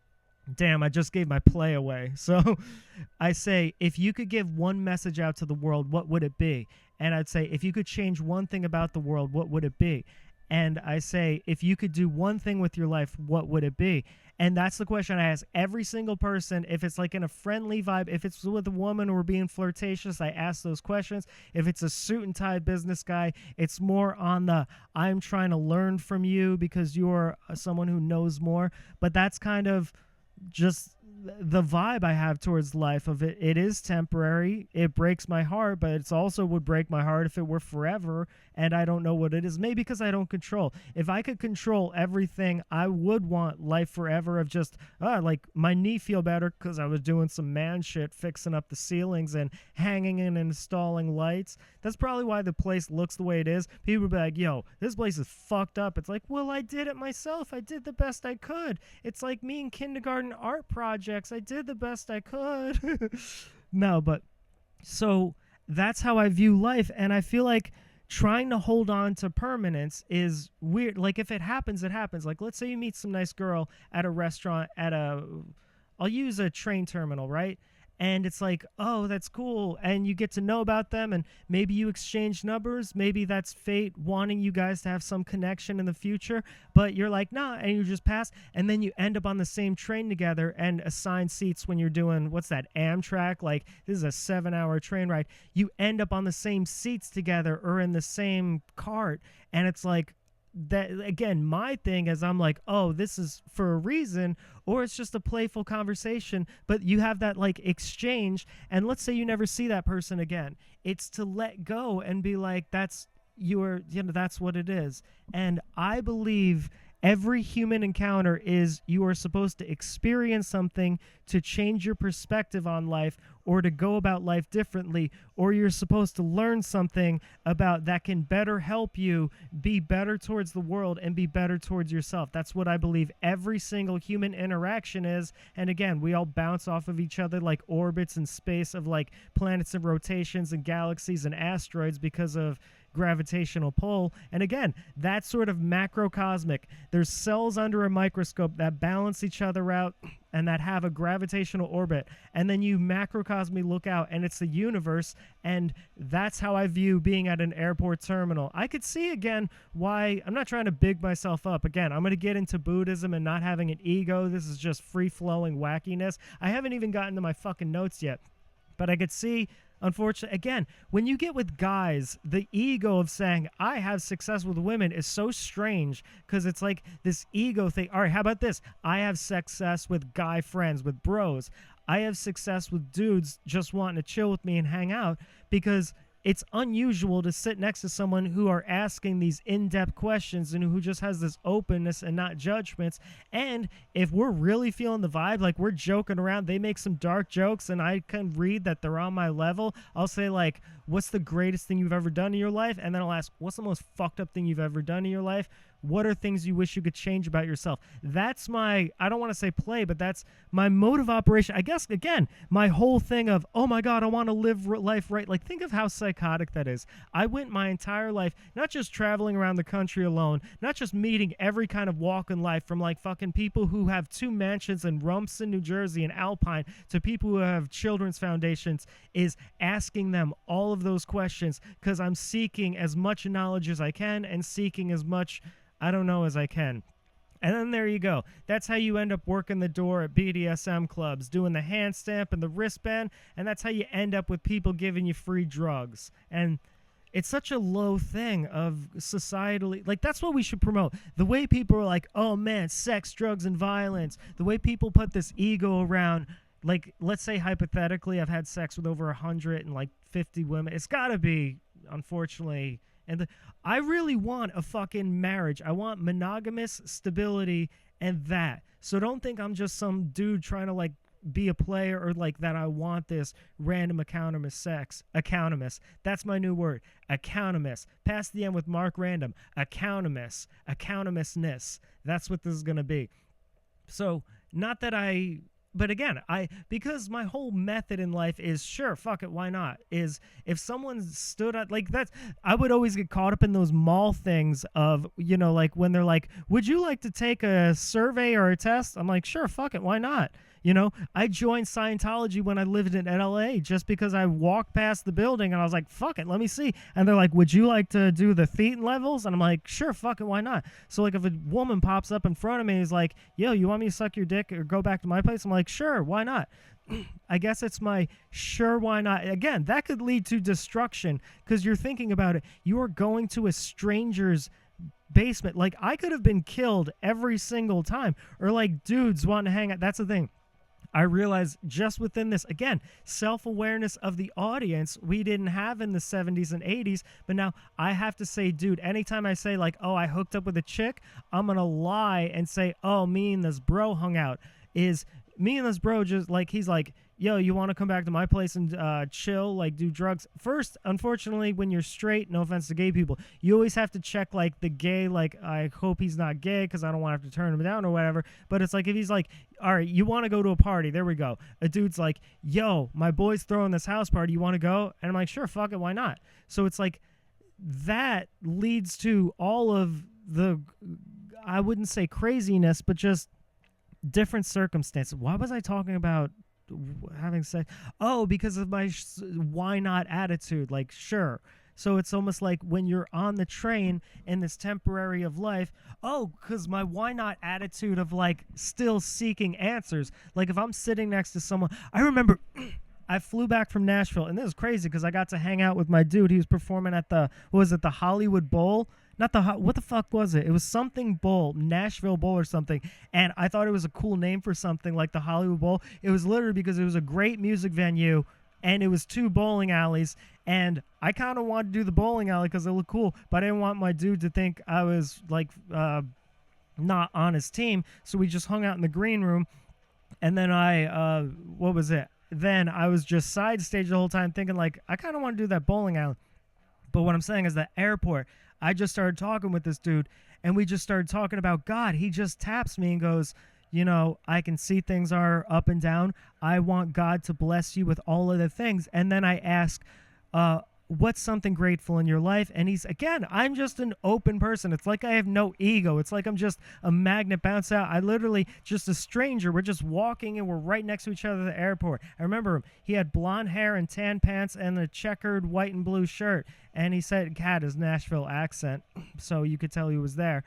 Damn, I just gave my play away. So I say, if you could give one message out to the world, what would it be? And I'd say, if you could change one thing about the world, what would it be? And I say, if you could do one thing with your life, what would it be? And that's the question I ask every single person. If it's like in a friendly vibe, if it's with a woman or being flirtatious, I ask those questions. If it's a suit and tie business guy, it's more on the, I'm trying to learn from you because you're someone who knows more. But that's kind of just the vibe I have towards life of it. It is temporary. It breaks my heart, but it's also would break my heart if it were forever, and I don't know what it is. Maybe because I don't control. If I could control everything, I would want life forever of just, like, my knee feel better because I was doing some man shit, fixing up the ceilings and hanging and installing lights. That's probably why the place looks the way it is. People would be like, yo, this place is fucked up. It's like, well, I did it myself. I did the best I could. It's like me in kindergarten art projects. I did the best I could. No, but so that's how I view life. And I feel like trying to hold on to permanence is weird. Like, if it happens, it happens. Like, let's say you meet some nice girl at a restaurant I'll use a train terminal, right? And it's like, oh, that's cool. And you get to know about them, and maybe you exchange numbers. Maybe that's fate wanting you guys to have some connection in the future. But you're like, nah, and you just pass. And then you end up on the same train together and assign seats when you're doing, what's that, Amtrak? Like, this is a 7-hour train ride. You end up on the same seats together or in the same cart. And it's like, that again, my thing is, I'm like, oh, this is for a reason, or it's just a playful conversation. But you have that like exchange, and let's say you never see that person again. It's to let go and be like, that's that's what it is. And I believe every human encounter is, you are supposed to experience something to change your perspective on life, or to go about life differently, or you're supposed to learn something about that can better help you be better towards the world and be better towards yourself. That's what I believe every single human interaction is. And again, we all bounce off of each other like orbits in space of like planets and rotations and galaxies and asteroids because of gravitational pull. And again, that's sort of macrocosmic. There's cells under a microscope that balance each other out and that have a gravitational orbit, and then you macrocosmically look out and it's the universe. And that's how I view being at an airport terminal. I could see again why, I'm not trying to big myself up. Again, I'm going to get into Buddhism and not having an ego. This is just free-flowing wackiness. I haven't even gotten to my fucking notes yet, but I could see, unfortunately, again, when you get with guys, the ego of saying, I have success with women is so strange, because it's like this ego thing. All right, how about this? I have success with guy friends, with bros. I have success with dudes just wanting to chill with me and hang out because it's unusual to sit next to someone who are asking these in-depth questions and who just has this openness and not judgments. And if we're really feeling the vibe, like we're joking around, they make some dark jokes and I can read that they're on my level, I'll say like, what's the greatest thing you've ever done in your life? And then I'll ask, what's the most fucked up thing you've ever done in your life? What are things you wish you could change about yourself? That's my, I don't want to say play, but that's my mode of operation. I guess, again, my whole thing of, oh my God, I want to live life right. Like, think of how psychotic that is. I went my entire life, not just traveling around the country alone, not just meeting every kind of walk in life, from like fucking people who have 2 mansions in Rumson, New Jersey and Alpine, to people who have children's foundations, is asking them all of those questions because I'm seeking as much knowledge as I can and seeking as much I don't know as I can. And then there you go. That's how you end up working the door at BDSM clubs, doing the hand stamp and the wristband, and that's how you end up with people giving you free drugs. And it's such a low thing of societally, like that's what we should promote. The way people are like, oh man, sex, drugs, and violence. The way people put this ego around, like let's say hypothetically I've had sex with over 150 women. It's got to be, unfortunately, and I really want a fucking marriage. I want monogamous stability and that. So don't think I'm just some dude trying to like be a player or like that. I want this random accountomous sex. Accountomous. That's my new word. Accountomous. Past the end with Mark Random. Accountomous. Accountomousness. That's what this is going to be. So not that but again, because my whole method in life is, sure, fuck it, why not? Is if someone stood up, like that's, I would always get caught up in those mall things of, you know, like when they're like, would you like to take a survey or a test? I'm like, sure, fuck it, why not? You know, I joined Scientology when I lived in LA just because I walked past the building and I was like, fuck it, let me see. And they're like, would you like to do the thetan levels? And I'm like, sure, fuck it, why not? So like if a woman pops up in front of me and is like, yo, you want me to suck your dick or go back to my place? I'm like, sure, why not? I guess it's my sure, why not? Again, that could lead to destruction because you're thinking about it. You are going to a stranger's basement. Like I could have been killed every single time, or like dudes wanting to hang out. That's the thing. I realized just within this, again, self-awareness of the audience we didn't have in the 70s and 80s, but now I have to say, dude, anytime I say like, oh, I hooked up with a chick, I'm going to lie and say, oh, me and this bro hung out. Is me and this bro just like, he's like, yo, you want to come back to my place and chill, like do drugs? First, unfortunately, when you're straight, no offense to gay people, you always have to check like the gay, like I hope he's not gay because I don't want to have to turn him down or whatever. But it's like if he's like, all right, you want to go to a party, there we go. A dude's like, yo, my boy's throwing this house party, you want to go? And I'm like, sure, fuck it, why not? So it's like that leads to all of the, I wouldn't say craziness, but just different circumstances. Why was I talking about having sex? Oh, because of my why not attitude. Like, sure. So it's almost like when you're on the train in this temporary of life, oh, because my why not attitude of like still seeking answers. Like if I'm sitting next to someone, I remember I flew back from Nashville, and this is crazy because I got to hang out with my dude. He was performing at the, what was it, the Hollywood Bowl? Not the, what the fuck was it? It was something Bowl, Nashville Bowl or something. And I thought it was a cool name for something like the Hollywood Bowl. It was literally because it was a great music venue, and it was 2 bowling alleys. And I kind of wanted to do the bowling alley because it looked cool, but I didn't want my dude to think I was like not on his team. So we just hung out in the green room. And then what was it? Then I was just side stage the whole time thinking like, I kind of want to do that bowling alley. But what I'm saying is the airport, I just started talking with this dude, and we just started talking about God. He just taps me and goes, you know, I can see things are up and down. I want God to bless you with all of the things. And then I ask, what's something grateful in your life? And he's, again, I'm just an open person. It's like I have no ego. It's like I'm just a magnet bounce out. I literally, just a stranger. We're just walking and we're right next to each other at the airport. I remember him. He had blonde hair and tan pants and a checkered white and blue shirt. And he said, had his Nashville accent, so you could tell he was there.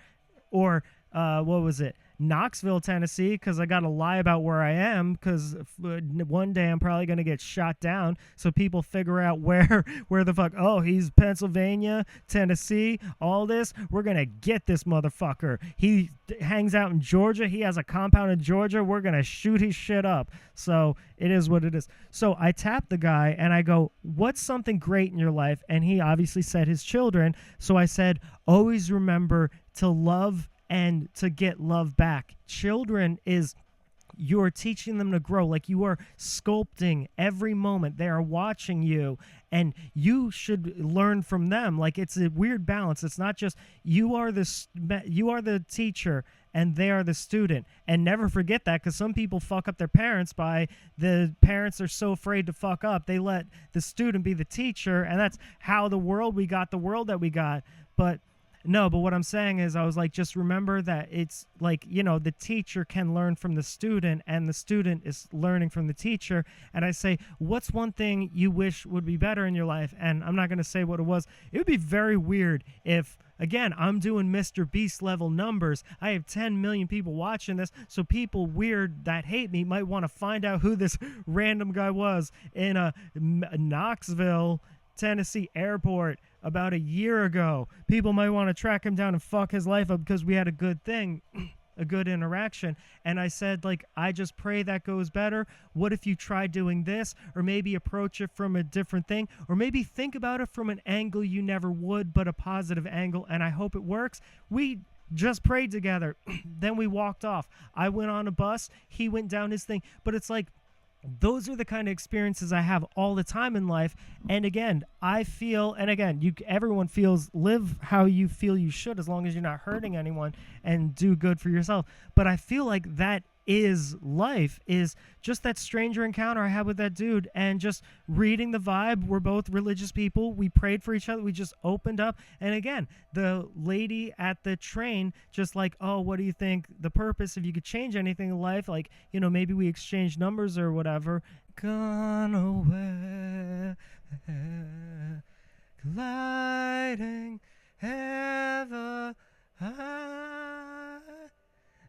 Or, what was it? Knoxville, Tennessee, because I got to lie about where I am, because one day I'm probably going to get shot down, so people figure out where the fuck, oh, he's Pennsylvania, Tennessee, all this. We're going to get this motherfucker. He hangs out in Georgia. He has a compound in Georgia. We're going to shoot his shit up. So it is what it is. So I tap the guy and I go, what's something great in your life? And he obviously said his children. So I said, always remember to love and to get love back. Children is, you're teaching them to grow. Like, you are sculpting every moment. They are watching you, and you should learn from them. Like, it's a weird balance. It's not just you are the teacher and they are the student. And never forget that, because some people fuck up their parents by the parents are so afraid to fuck up. They let the student be the teacher, and that's how we got the world that we got. But what I'm saying is, I was like, just remember that it's like, the teacher can learn from the student, and the student is learning from the teacher. And I say, what's one thing you wish would be better in your life? And I'm not going to say what it was. It would be very weird if, again, I'm doing Mr. Beast level numbers. I have 10 million people watching this, so people weird that hate me might want to find out who this random guy was in a Knoxville, Tennessee airport about a year ago. People might want to track him down and fuck his life up because we had a good thing, a good interaction. And I said, like, I just pray that goes better. What if you try doing this, or maybe approach it from a different thing, or maybe think about it from an angle you never would, but a positive angle, and I hope it works. We just prayed together. Then we walked off. I went on a bus. He went down his thing. But it's like, those are the kind of experiences I have all the time in life. And again, I feel, and again, everyone feels, live how you feel you should, as long as you're not hurting anyone, and do good for yourself. But I feel like that is life, is just that stranger encounter I had with that dude, and just reading the vibe. We're both religious people. We prayed for each other. We just opened up. And again, the lady at the train, just like, oh, what do you think the purpose, if you could change anything in life, like, maybe we exchange numbers or whatever. Gone away, gliding ever high.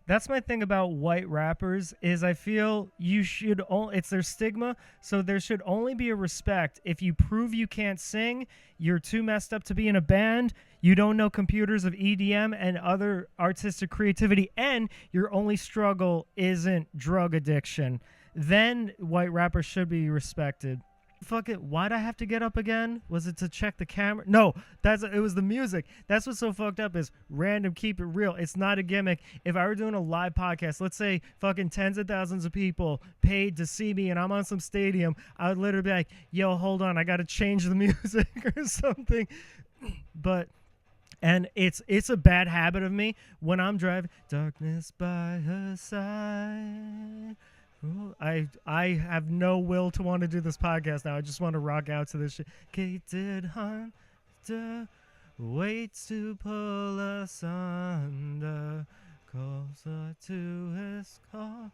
That's my thing about white rappers, is I feel you should it's their stigma, so there should only be a respect. If you prove you can't sing, you're too messed up to be in a band, you don't know computers of EDM and other artistic creativity, and your only struggle isn't drug addiction, then white rappers should be respected. Fuck it, why'd I have to get up again? Was it to check the camera? No, it was the music. That's what's so fucked up, is RanDoM, keep it real. It's not a gimmick. If I were doing a live podcast, let's say fucking tens of thousands of people paid to see me and I'm on some stadium, I would literally be like, yo, hold on, I gotta change the music or something. And it's a bad habit of me when I'm driving. Darkness by her side. I have no will to want to do this podcast now. I just want to rock out to this shit. Gated hunter waits to pull us under, closer to his call.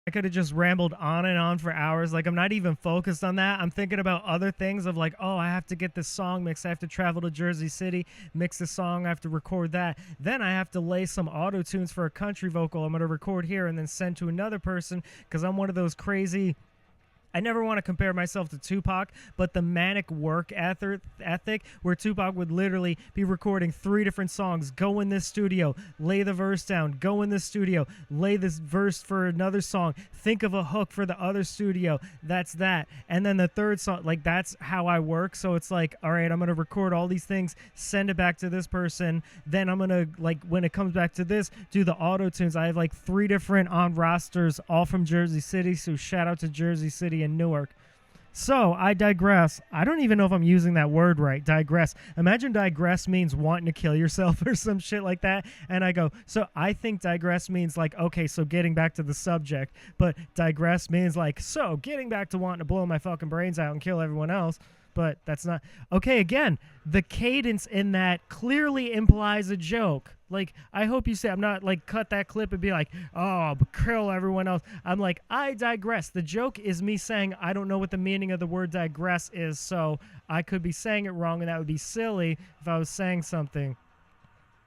I could have just rambled on and on for hours. Like, I'm not even focused on that. I'm thinking about other things of like, oh, I have to get this song mixed. I have to travel to Jersey City, mix the song. I have to record that. Then I have to lay some auto tunes for a country vocal. I'm going to record here and then send to another person, because I'm one of those crazy... I never want to compare myself to Tupac, but the manic work ethic where Tupac would literally be recording 3 different songs, go in this studio, lay the verse down, go in this studio, lay this verse for another song, think of a hook for the other studio, that's that. And then the third song, like, that's how I work. So it's like, all right, I'm going to record all these things, send it back to this person. Then I'm going to, like, when it comes back to this, do the auto tunes. I have like 3 different on rosters, all from Jersey City. So shout out to Jersey City in Newark. So I digress. I don't even know if I'm using that word right. Digress. Imagine digress means wanting to kill yourself or some shit like that. And I go, so I think digress means like, okay, so getting back to the subject. But digress means like, so getting back to wanting to blow my fucking brains out and kill everyone else. But that's not... Okay, again, the cadence in that clearly implies a joke. Like, I hope you say, I'm not, like, cut that clip and be like, oh, but kill everyone else. I'm like, I digress. The joke is me saying I don't know what the meaning of the word digress is, so I could be saying it wrong, and that would be silly if I was saying something.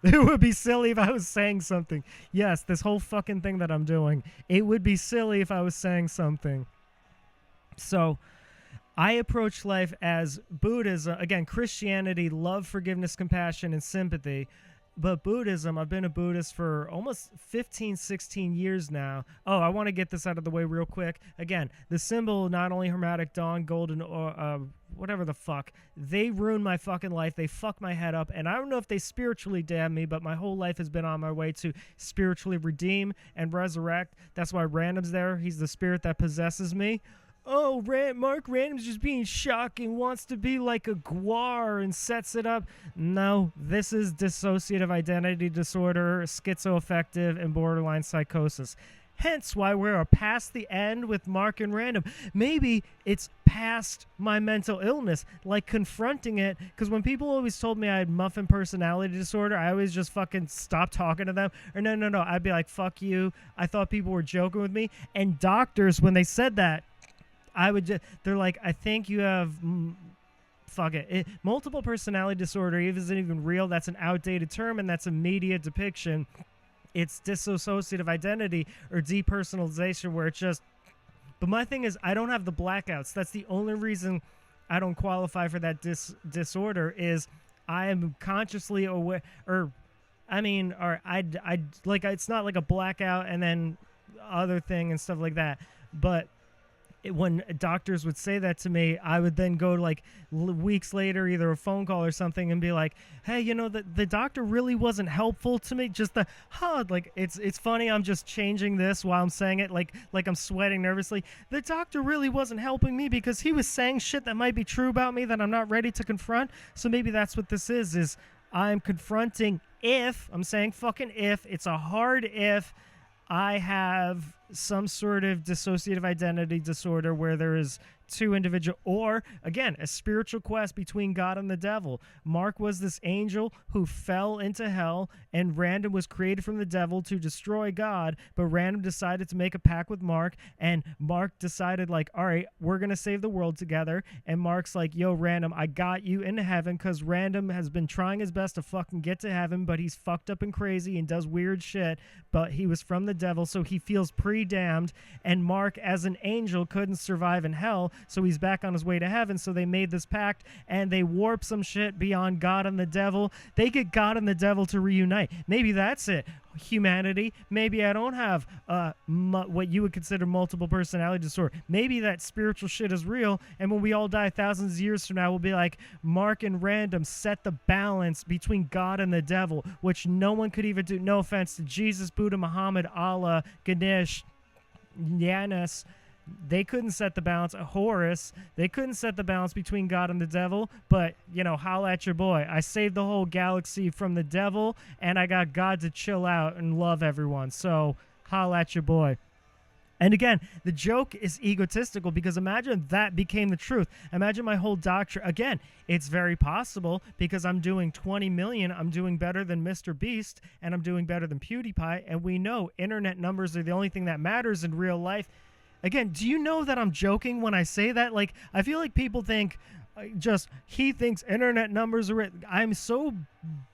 It would be silly if I was saying something. Yes, this whole fucking thing that I'm doing. It would be silly if I was saying something. So, I approach life as Buddhism, again, Christianity, love, forgiveness, compassion, and sympathy. But Buddhism, I've been a Buddhist for almost 15, 16 years now. Oh, I want to get this out of the way real quick. Again, the symbol, not only Hermetic Dawn, Golden, or whatever the fuck, they ruined my fucking life. They fucked my head up. And I don't know if they spiritually damn me, but my whole life has been on my way to spiritually redeem and resurrect. That's why RanDoM's there. He's the spirit that possesses me. Oh, Mark RanDoM's just being shocking, wants to be like a guar and sets it up. No, this is dissociative identity disorder, schizoaffective, and borderline psychosis. Hence why we're past the end with Mark and RanDoM. Maybe it's past my mental illness, like confronting it, because when people always told me I had muffin personality disorder, I always just fucking stopped talking to them. Or no, I'd be like, fuck you. I thought people were joking with me. And doctors, when they said that, they're like, I think you have, multiple personality disorder isn't even real. That's an outdated term, and that's a media depiction. It's dissociative identity or depersonalization, where it's just, but my thing is, I don't have the blackouts. That's the only reason I don't qualify for that disorder is I am consciously aware, it's not like a blackout and then other thing and stuff like that, but when doctors would say that to me, I would then go to weeks later, either a phone call or something, and be like, hey, the doctor really wasn't helpful to me. Just it's funny. I'm just changing this while I'm saying it, like I'm sweating nervously. The doctor really wasn't helping me because he was saying shit that might be true about me that I'm not ready to confront. So maybe that's what this is I'm confronting I'm saying fucking it's a hard if I have some sort of dissociative identity disorder where there is two individual, or again, a spiritual quest between God and the devil. Mark was this angel who fell into hell, and RanDoM was created from the devil to destroy God, but RanDoM decided to make a pact with Mark, and Mark decided all right, we're gonna save the world together. And Mark's like, yo, RanDoM, I got you into heaven, because RanDoM has been trying his best to fucking get to heaven, but he's fucked up and crazy and does weird shit, but he was from the devil, so he feels pre-damned, and Mark as an angel couldn't survive in hell, so he's back on his way to heaven. So they made this pact, and they warp some shit beyond God and the devil. They get God and the devil to reunite. Maybe that's it. Humanity. Maybe I don't have what you would consider multiple personality disorder. Maybe that spiritual shit is real, and when we all die thousands of years from now, we'll be like, Mark and RanDoM set the balance between God and the devil, which no one could even do. No offense to Jesus, Buddha, Muhammad, Allah, Ganesh, Janus. They couldn't set the balance. Horus, they couldn't set the balance between God and the devil, but, holla at your boy. I saved the whole galaxy from the devil, and I got God to chill out and love everyone. So, holla at your boy. And again, the joke is egotistical, because imagine that became the truth. Imagine my whole doctrine. Again, it's very possible, because I'm doing 20 million. I'm doing better than Mr. Beast, and I'm doing better than PewDiePie. And we know internet numbers are the only thing that matters in real life. Again, do you know that I'm joking when I say that? I feel like people think he thinks internet numbers are it. I'm so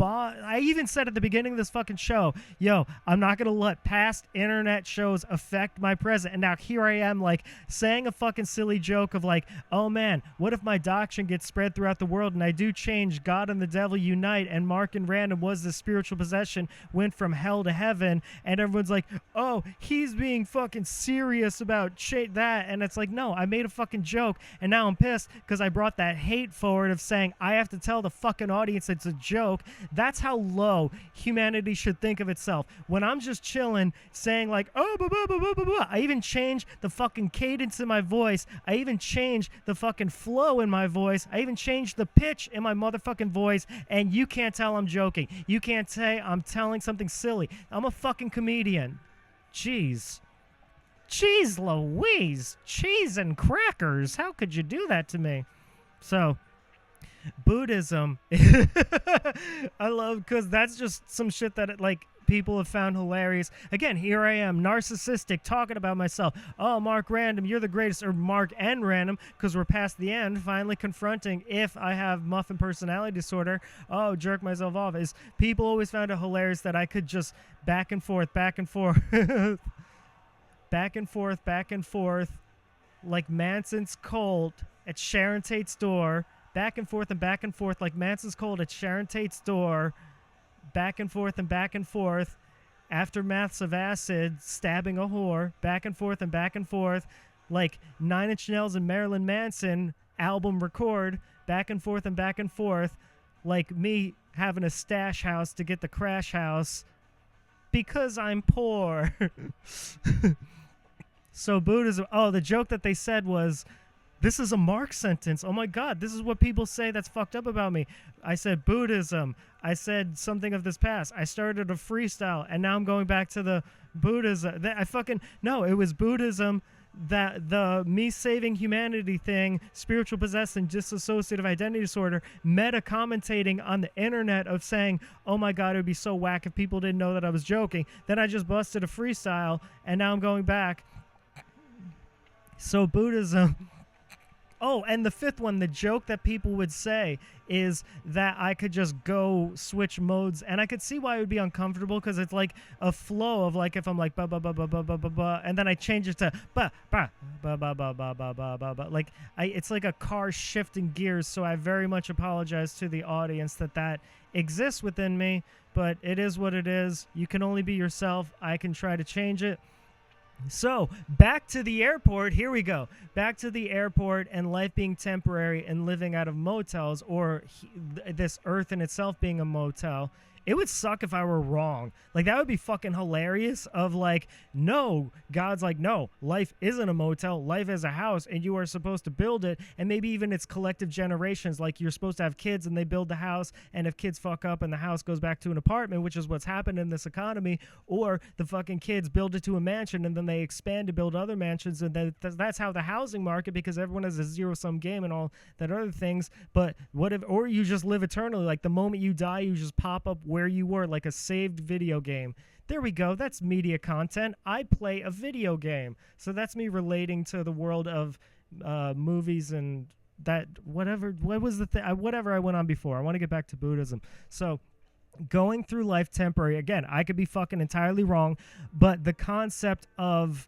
I even said at the beginning of this fucking show, yo, I'm not going to let past internet shows affect my present. And now here I am, saying a fucking silly joke of oh man, what if my doctrine gets spread throughout the world and I do change, God and the devil unite, and Mark and RanDoM was the spiritual possession, went from hell to heaven, and everyone's like, oh, he's being fucking serious about that. And it's no, I made a fucking joke, and now I'm pissed because I brought that hate forward of saying I have to tell the fucking audience it's a joke. That's how low humanity should think of itself. When I'm just chilling, saying oh, blah, blah, blah, blah, blah, blah. I even change the fucking cadence in my voice. I even change the fucking flow in my voice. I even change the pitch in my motherfucking voice, and you can't tell I'm joking. You can't say I'm telling something silly. I'm a fucking comedian. Jeez Louise. Cheese and crackers. How could you do that to me? So, Buddhism. I love, because that's just some shit that like people have found hilarious. Again, here I am, narcissistic, talking about myself. Oh, Mark Random, you're the greatest. Or Mark N Random, because we're past the end, finally confronting if I have muffin personality disorder. Oh, jerk myself off. Is people always found it hilarious that I could just back and forth, back and forth, back and forth, back and forth, like Manson's cold at Sharon Tate's door, back and forth like Manson's cold at Sharon Tate's door, back and forth, aftermaths of acid, stabbing a whore, back and forth, like 9 Inch Nails and Marilyn Manson album record, back and forth, like me having a stash house to get the crash house because I'm poor. So Buddhism, oh, the joke that they said was, this is a Mark sentence. Oh my God, this is what people say that's fucked up about me. I said Buddhism. I said something of this past. I started a freestyle, and now I'm going back to the Buddhism. No, it was Buddhism, that the me saving humanity thing, spiritual possession, dissociative identity disorder, meta commentating on the internet of saying, oh my God, it would be so whack if people didn't know that I was joking. Then I just busted a freestyle, and now I'm going back. So Buddhism. Oh, and the fifth one, the joke that people would say is that I could just go switch modes, and I could see why it would be uncomfortable, because it's like a flow of like, if I'm like ba ba ba ba ba ba ba ba, and then I change it to ba ba ba ba ba ba ba ba ba ba, like it's like a car shifting gears. So I very much apologize to the audience that exists within me, but it is what it is. You can only be yourself. I can try to change it. So, back to the airport. Here we go. Back to the airport and life being temporary and living out of motels, or this earth in itself being a motel. It would suck if I were wrong. Like, that would be fucking hilarious of like, no, God's like, no, life isn't a motel. Life is a house, and you are supposed to build it. And maybe even it's collective generations. Like, you're supposed to have kids, and they build the house. And if kids fuck up and the house goes back to an apartment, which is what's happened in this economy, or the fucking kids build it to a mansion, and then they expand to build other mansions. And then that's how the housing market, because everyone has a zero-sum game and all that other things. But what if, or you just live eternally. Like, the moment you die, you just pop up where you were, like a saved video game. There we go. That's media content. I play a video game. So that's me relating to the world of movies and that whatever. What was the thing? Whatever I went on before. I want to get back to Buddhism. So going through life temporary. Again, I could be fucking entirely wrong, but the concept of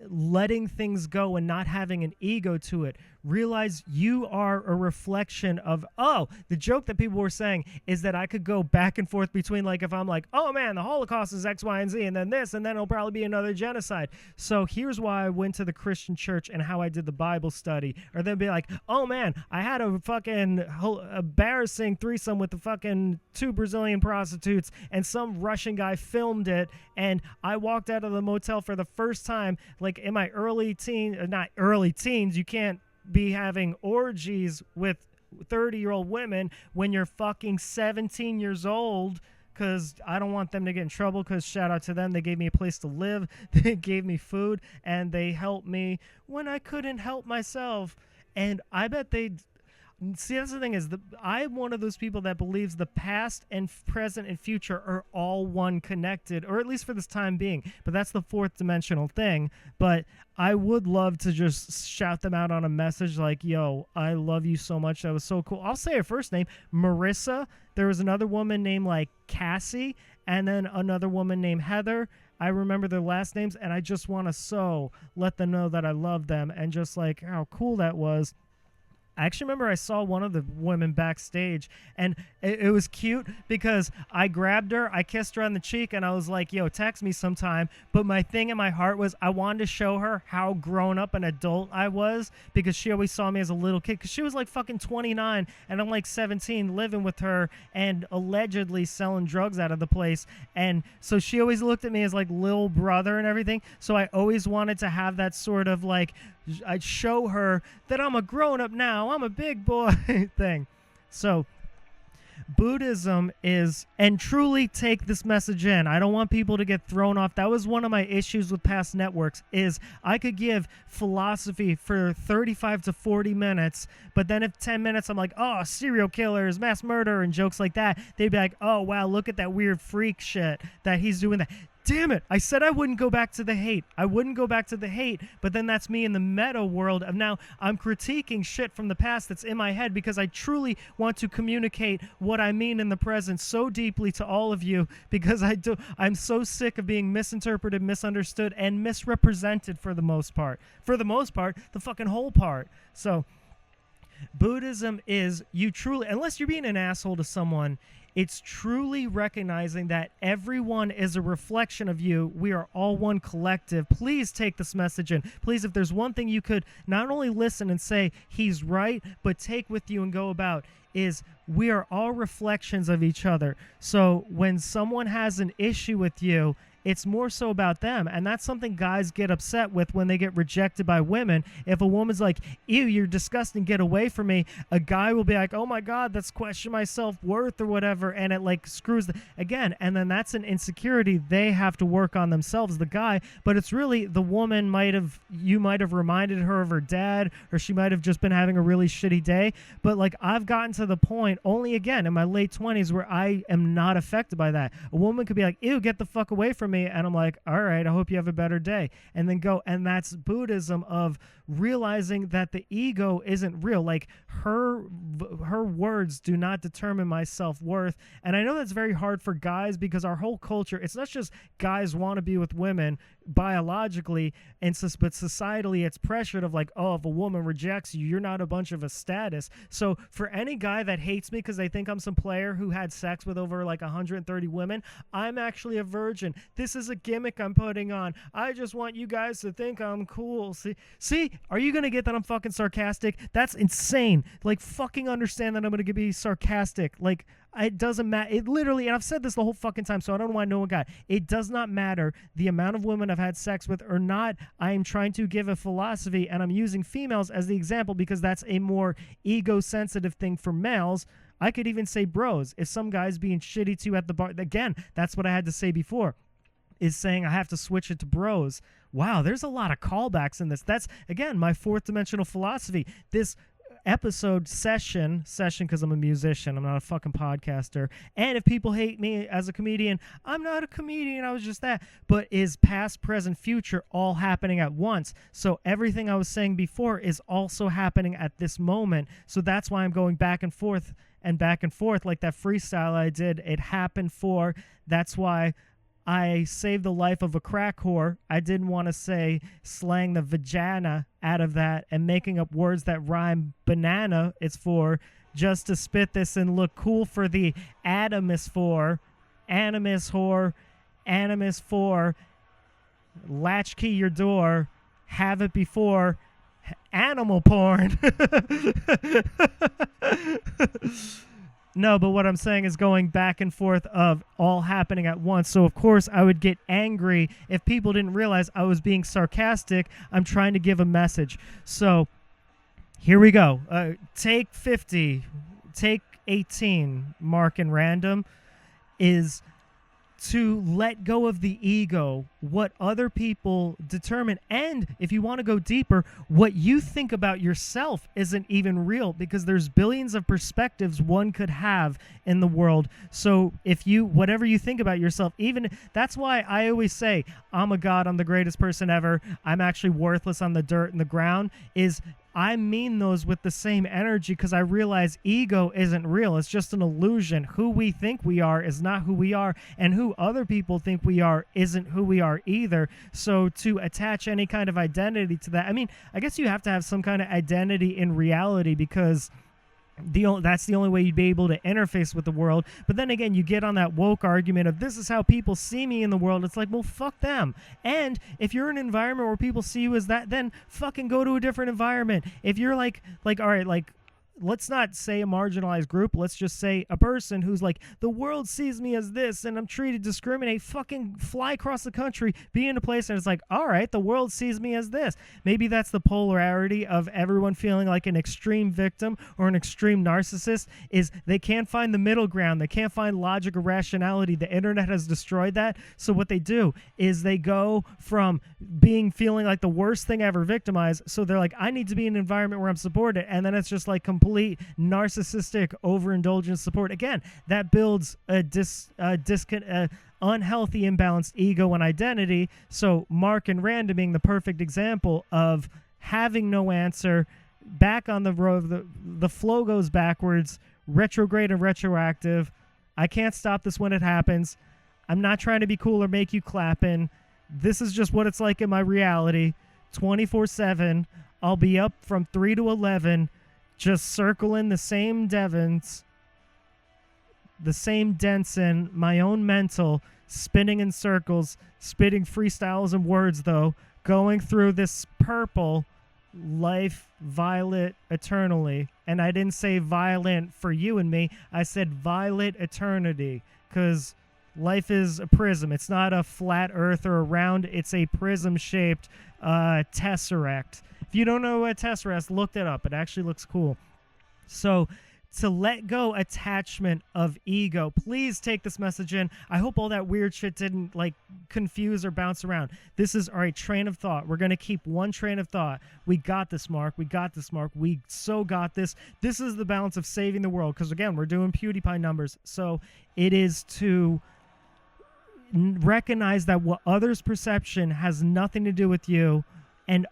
letting things go and not having an ego to it. Realize you are a reflection of, oh, the joke that people were saying is that I could go back and forth between, like, if I'm like, oh man, the Holocaust is X, Y, and Z, and then this, and then it'll probably be another genocide. So here's why I went to the Christian church and how I did the Bible study. Or they'll be like, oh man, I had a fucking embarrassing threesome with the fucking 2 Brazilian prostitutes, and some Russian guy filmed it, and I walked out of the motel for the first time, like in my not early teens, you can't be having orgies with 30-year-old women when you're fucking 17 years old, because I don't want them to get in trouble, because shout out to them, they gave me a place to live, they gave me food, and they helped me when I couldn't help myself. And I bet they'd see, that's the thing, is I'm one of those people that believes the past and present and future are all one connected, or at least for this time being. But that's the fourth dimensional thing. But I would love to just shout them out on a message like, yo, I love you so much. That was so cool. I'll say her first name, Marissa. There was another woman named like Cassie, and then another woman named Heather. I remember their last names, and I just want to let them know that I love them, and just like how cool that was. I actually remember I saw one of the women backstage, and it was cute because I grabbed her, I kissed her on the cheek, and I was like, yo, text me sometime. But my thing in my heart was I wanted to show her how grown up an adult I was, because she always saw me as a little kid, because she was like fucking 29, and I'm like 17 living with her and allegedly selling drugs out of the place. And so she always looked at me as like little brother and everything. So I always wanted to have that sort of like, I'd show her that I'm a grown-up now, I'm a big boy thing. So Buddhism is, and truly take this message in, I don't want people to get thrown off. That was one of my issues with past networks, is I could give philosophy for 35 to 40 minutes, but then if 10 minutes I'm like, oh, serial killers, mass murder, and jokes like that, they'd be like, oh, wow, look at that weird freak shit that he's doing that. Damn it, I said I wouldn't go back to the hate. I wouldn't go back to the hate, but then that's me in the meta world of now I'm critiquing shit from the past that's in my head because I truly want to communicate what I mean in the present so deeply to all of you because I'm so sick of being misinterpreted, misunderstood, and misrepresented for the most part. For the most part, the fucking whole part. So Buddhism is you truly, unless you're being an asshole to someone, it's truly recognizing that everyone is a reflection of you. We are all one collective. Please take this message in. Please, if there's one thing you could not only listen and say, he's right, but take with you and go about, is we are all reflections of each other. So when someone has an issue with you, it's more so about them. And that's something guys get upset with when they get rejected by women. If a woman's like, ew, you're disgusting, get away from me, a guy will be like, oh my God, that's question my self-worth or whatever. And it like screws again. And then that's an insecurity they have to work on themselves, the guy. But it's really the woman you might have reminded her of her dad, or she might have just been having a really shitty day. But like I've gotten to the point only again in my late 20s where I am not affected by that. A woman could be like, ew, get the fuck away from me. And I'm like, all right, I hope you have a better day. And then go. And that's Buddhism of realizing that the ego isn't real. Like her words do not determine my self-worth. And I know that's very hard for guys because our whole culture, it's not just guys want to be with women biologically, but societally it's pressured of like, oh, if a woman rejects you, you're not a bunch of a status. So for any guy that hates me because they think I'm some player who had sex with over like 130 women, I'm actually a virgin. This is a gimmick I'm putting on. I just want you guys to think I'm cool. See, are you gonna get that I'm fucking sarcastic? That's insane. Like, fucking understand that I'm gonna be sarcastic. Like, it doesn't matter. It literally, and I've said this the whole fucking time, so I don't know why no one got it. It does not matter the amount of women I've had sex with or not. I am trying to give a philosophy, and I'm using females as the example because that's a more ego-sensitive thing for males. I could even say bros. If some guy's being shitty to you at the bar, again, that's what I had to say before, is saying I have to switch it to bros. Wow, there's a lot of callbacks in this. That's, again, my fourth dimensional philosophy. This episode session because I'm a musician, I'm not a fucking podcaster, and if people hate me as a comedian, I'm not a comedian, I was just that, but is past, present, future all happening at once. So everything I was saying before is also happening at this moment. So that's why I'm going back and forth like that freestyle I did. It happened for, that's why I saved the life of a crack whore. I didn't want to say slang the vagina out of that and making up words that rhyme banana. It's for just to spit this and look cool for the animus for, animus whore, animus for, latchkey your door, have it before, animal porn. No, but what I'm saying is going back and forth of all happening at once. So, of course, I would get angry if people didn't realize I was being sarcastic. I'm trying to give a message. So, here we go. Take 50, take 18, Mark and RanDoM, is to let go of the ego, what other people determine. And if you want to go deeper, what you think about yourself isn't even real because there's billions of perspectives one could have in the world. So if you, whatever you think about yourself, even that's why I always say, I'm a god, I'm the greatest person ever, I'm actually worthless on the dirt and the ground, is I mean those with the same energy because I realize ego isn't real. It's just an illusion. Who we think we are is not who we are, and who other people think we are isn't who we are either. So to attach any kind of identity to that, I mean, I guess you have to have some kind of identity in reality because that's the only way you'd be able to interface with the world. But then again, you get on that woke argument of this is how people see me in the world. It's like, well, fuck them. And if you're in an environment where people see you as that, then fucking go to a different environment. If you're like all right, like let's not say a marginalized group. Let's just say a person who's like, the world sees me as this and I'm treated discriminate. Fucking fly across the country, be in a place and it's like, all right, the world sees me as this. Maybe that's the polarity of everyone feeling like an extreme victim or an extreme narcissist, is they can't find the middle ground. They can't find logic or rationality. The internet has destroyed that. So what they do is they go from feeling like the worst thing ever, victimized. So they're like, I need to be in an environment where I'm supported. And then it's just like complete narcissistic overindulgence support. Again, that builds a unhealthy, imbalanced ego and identity. So Mark and RanDoM being the perfect example of having no answer, back on the road, the flow goes backwards, retrograde and retroactive. I can't stop this when it happens. I'm not trying to be cool or make you clap in. This is just what it's like in my reality. 24/7. I'll be up from 3 to 11, just circling the same Devons, the same Denson, my own mental, spinning in circles, spitting freestyles and words, though, going through this purple life, violet eternally. And I didn't say violent for you and me. I said violet eternity, because life is a prism. It's not a flat earth or a round. It's a prism-shaped tesseract. If you don't know what a tesseract is, look that up. It actually looks cool. So to let go attachment of ego, please take this message in. I hope all that weird shit didn't like confuse or bounce around. This is, all right, train of thought. We're going to keep one train of thought. We got this, Mark. We got this, Mark. We so got this. This is the balance of saving the world, because again, we're doing PewDiePie numbers. So it is to recognize that what others' perception has nothing to do with you, and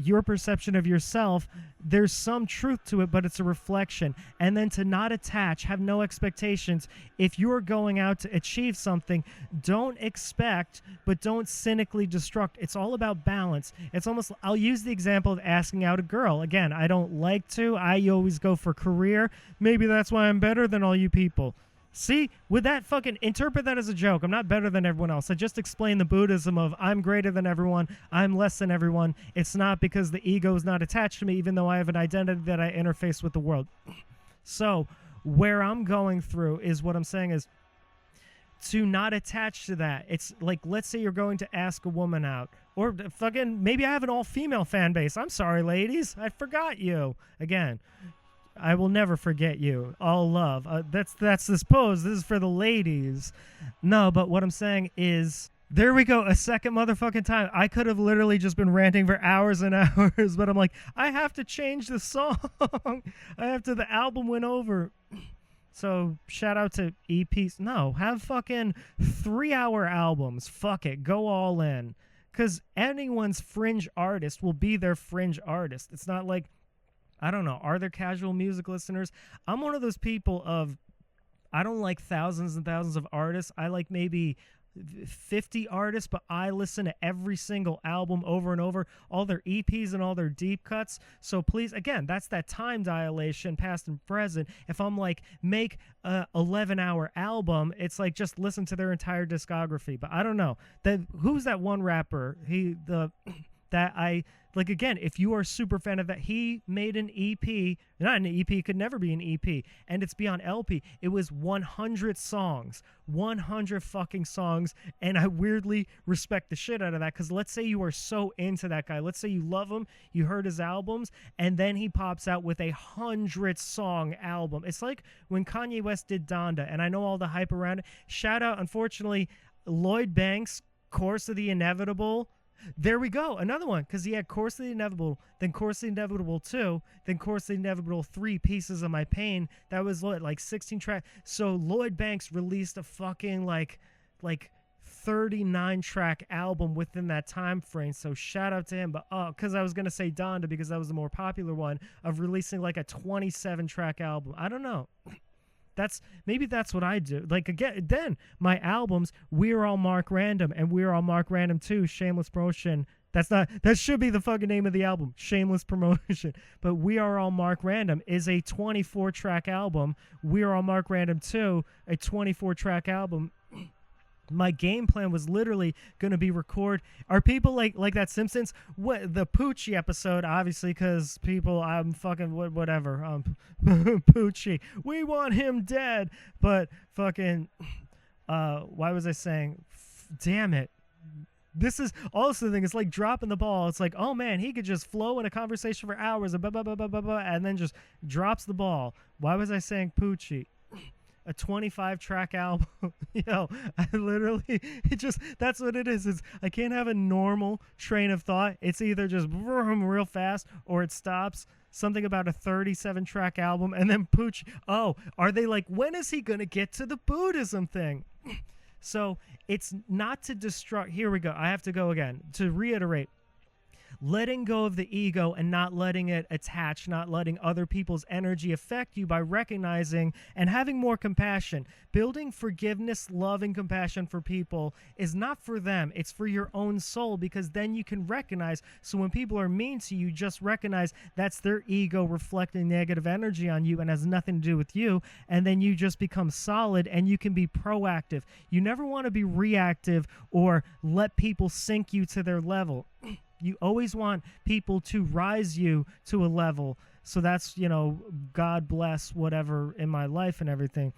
your perception of yourself, there's some truth to it, but it's a reflection. And then to not attach, have no expectations. If you're going out to achieve something, don't expect, but don't cynically destruct. It's all about balance. It's almost, I'll use the example of asking out a girl. Again, I don't like to. I always go for career. Maybe that's why I'm better than all you people. See, with that, fucking interpret that as a joke. I'm not better than everyone else. I just explained the Buddhism of I'm greater than everyone, I'm less than everyone. It's not because the ego is not attached to me, even though I have an identity that I interface with the world. So where I'm going through is, what I'm saying is to not attach to that. It's like, let's say you're going to ask a woman out, or fucking maybe I have an all-female fan base. I'm sorry, ladies. I forgot you. Again, I will never forget you. All love. That's this pose. This is for the ladies. No, but what I'm saying is, there we go. A second motherfucking time. I could have literally just been ranting for hours and hours, but I'm like, I have to change the song. The album went over. So shout out to EPs. No, have fucking 3-hour albums. Fuck it. Go all in. Because anyone's fringe artist will be their fringe artist. It's not like, I don't know. Are there casual music listeners? I'm one of those people of, I don't like thousands and thousands of artists. I like maybe 50 artists, but I listen to every single album over and over, all their EPs and all their deep cuts. So please, again, that's that time dilation, past and present. If I'm like, make a 11-hour album, it's like, just listen to their entire discography. But I don't know. Who's that one rapper? Like, again, if you are a super fan of that, he made an EP, not an EP, could never be an EP, and it's beyond LP. It was 100 songs, 100 fucking songs, and I weirdly respect the shit out of that, because let's say you are so into that guy. Let's say you love him, you heard his albums, and then he pops out with a 100-song album. It's like when Kanye West did Donda, and I know all the hype around it. Shout out, unfortunately, Lloyd Banks, Course of the Inevitable. There we go. Another one, because he had Course of the Inevitable, then Course of the Inevitable 2, then Course of the Inevitable 3, Pieces of My Pain. That was like 16 tracks. So Lloyd Banks released a fucking like 39-track album within that time frame. So shout out to him. But because I was going to say Donda, because that was the more popular one, of releasing like a 27-track album. I don't know. Maybe that's what I do. Like, again, then my albums, We're All Mark RanDoM and We're All Mark RanDoM 2, shameless promotion. That should be the fucking name of the album, shameless promotion. But We Are All Mark RanDoM is a 24-track album. We Are All Mark RanDoM 2, a 24-track album. My game plan was literally going to be record. Are people like that Simpsons? What the Poochie episode? Obviously, because people, I'm fucking whatever. Poochie, we want him dead. But fucking, why was I saying? Damn it. This is also the thing. It's like dropping the ball. It's like, oh man, he could just flow in a conversation for hours, and blah, blah, blah, blah, blah, blah, and then just drops the ball. Why was I saying Poochie? A 25-track album. I literally, that's what it is. I can't have a normal train of thought. It's either just real fast or it stops. Something about a 37-track album, and then Pooch. Oh, are they like, when is he going to get to the Buddhism thing? So it's not to destruct. Here we go. I have to go again. To reiterate, letting go of the ego and not letting it attach, not letting other people's energy affect you by recognizing and having more compassion. Building forgiveness, love, and compassion for people is not for them. It's for your own soul, because then you can recognize. So when people are mean to you, just recognize that's their ego reflecting negative energy on you and has nothing to do with you. And then you just become solid and you can be proactive. You never want to be reactive or let people sink you to their level. You always want people to rise you to a level. So that's, God bless whatever in my life and everything.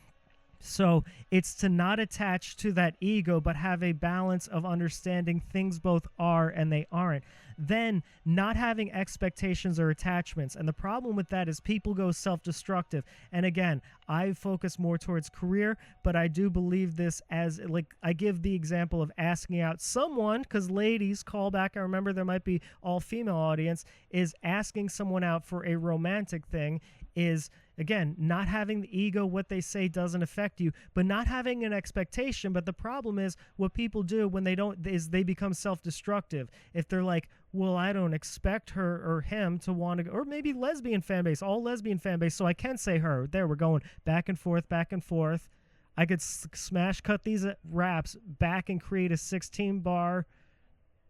So it's to not attach to that ego, but have a balance of understanding things both are and they aren't. Then not having expectations or attachments. And the problem with that is people go self-destructive. And again, I focus more towards career, but I do believe this as, like, I give the example of asking out someone, because ladies, call back, I remember there might be all-female audience, is asking someone out for a romantic thing is, again, not having the ego. What they say doesn't affect you, but not having an expectation. But the problem is what people do when they don't is they become self-destructive. If they're like, well, I don't expect her or him to want to go, or maybe lesbian fan base, all lesbian fan base, so I can say her. There, we're going back and forth, back and forth. I could smash cut these raps back and create a 16-bar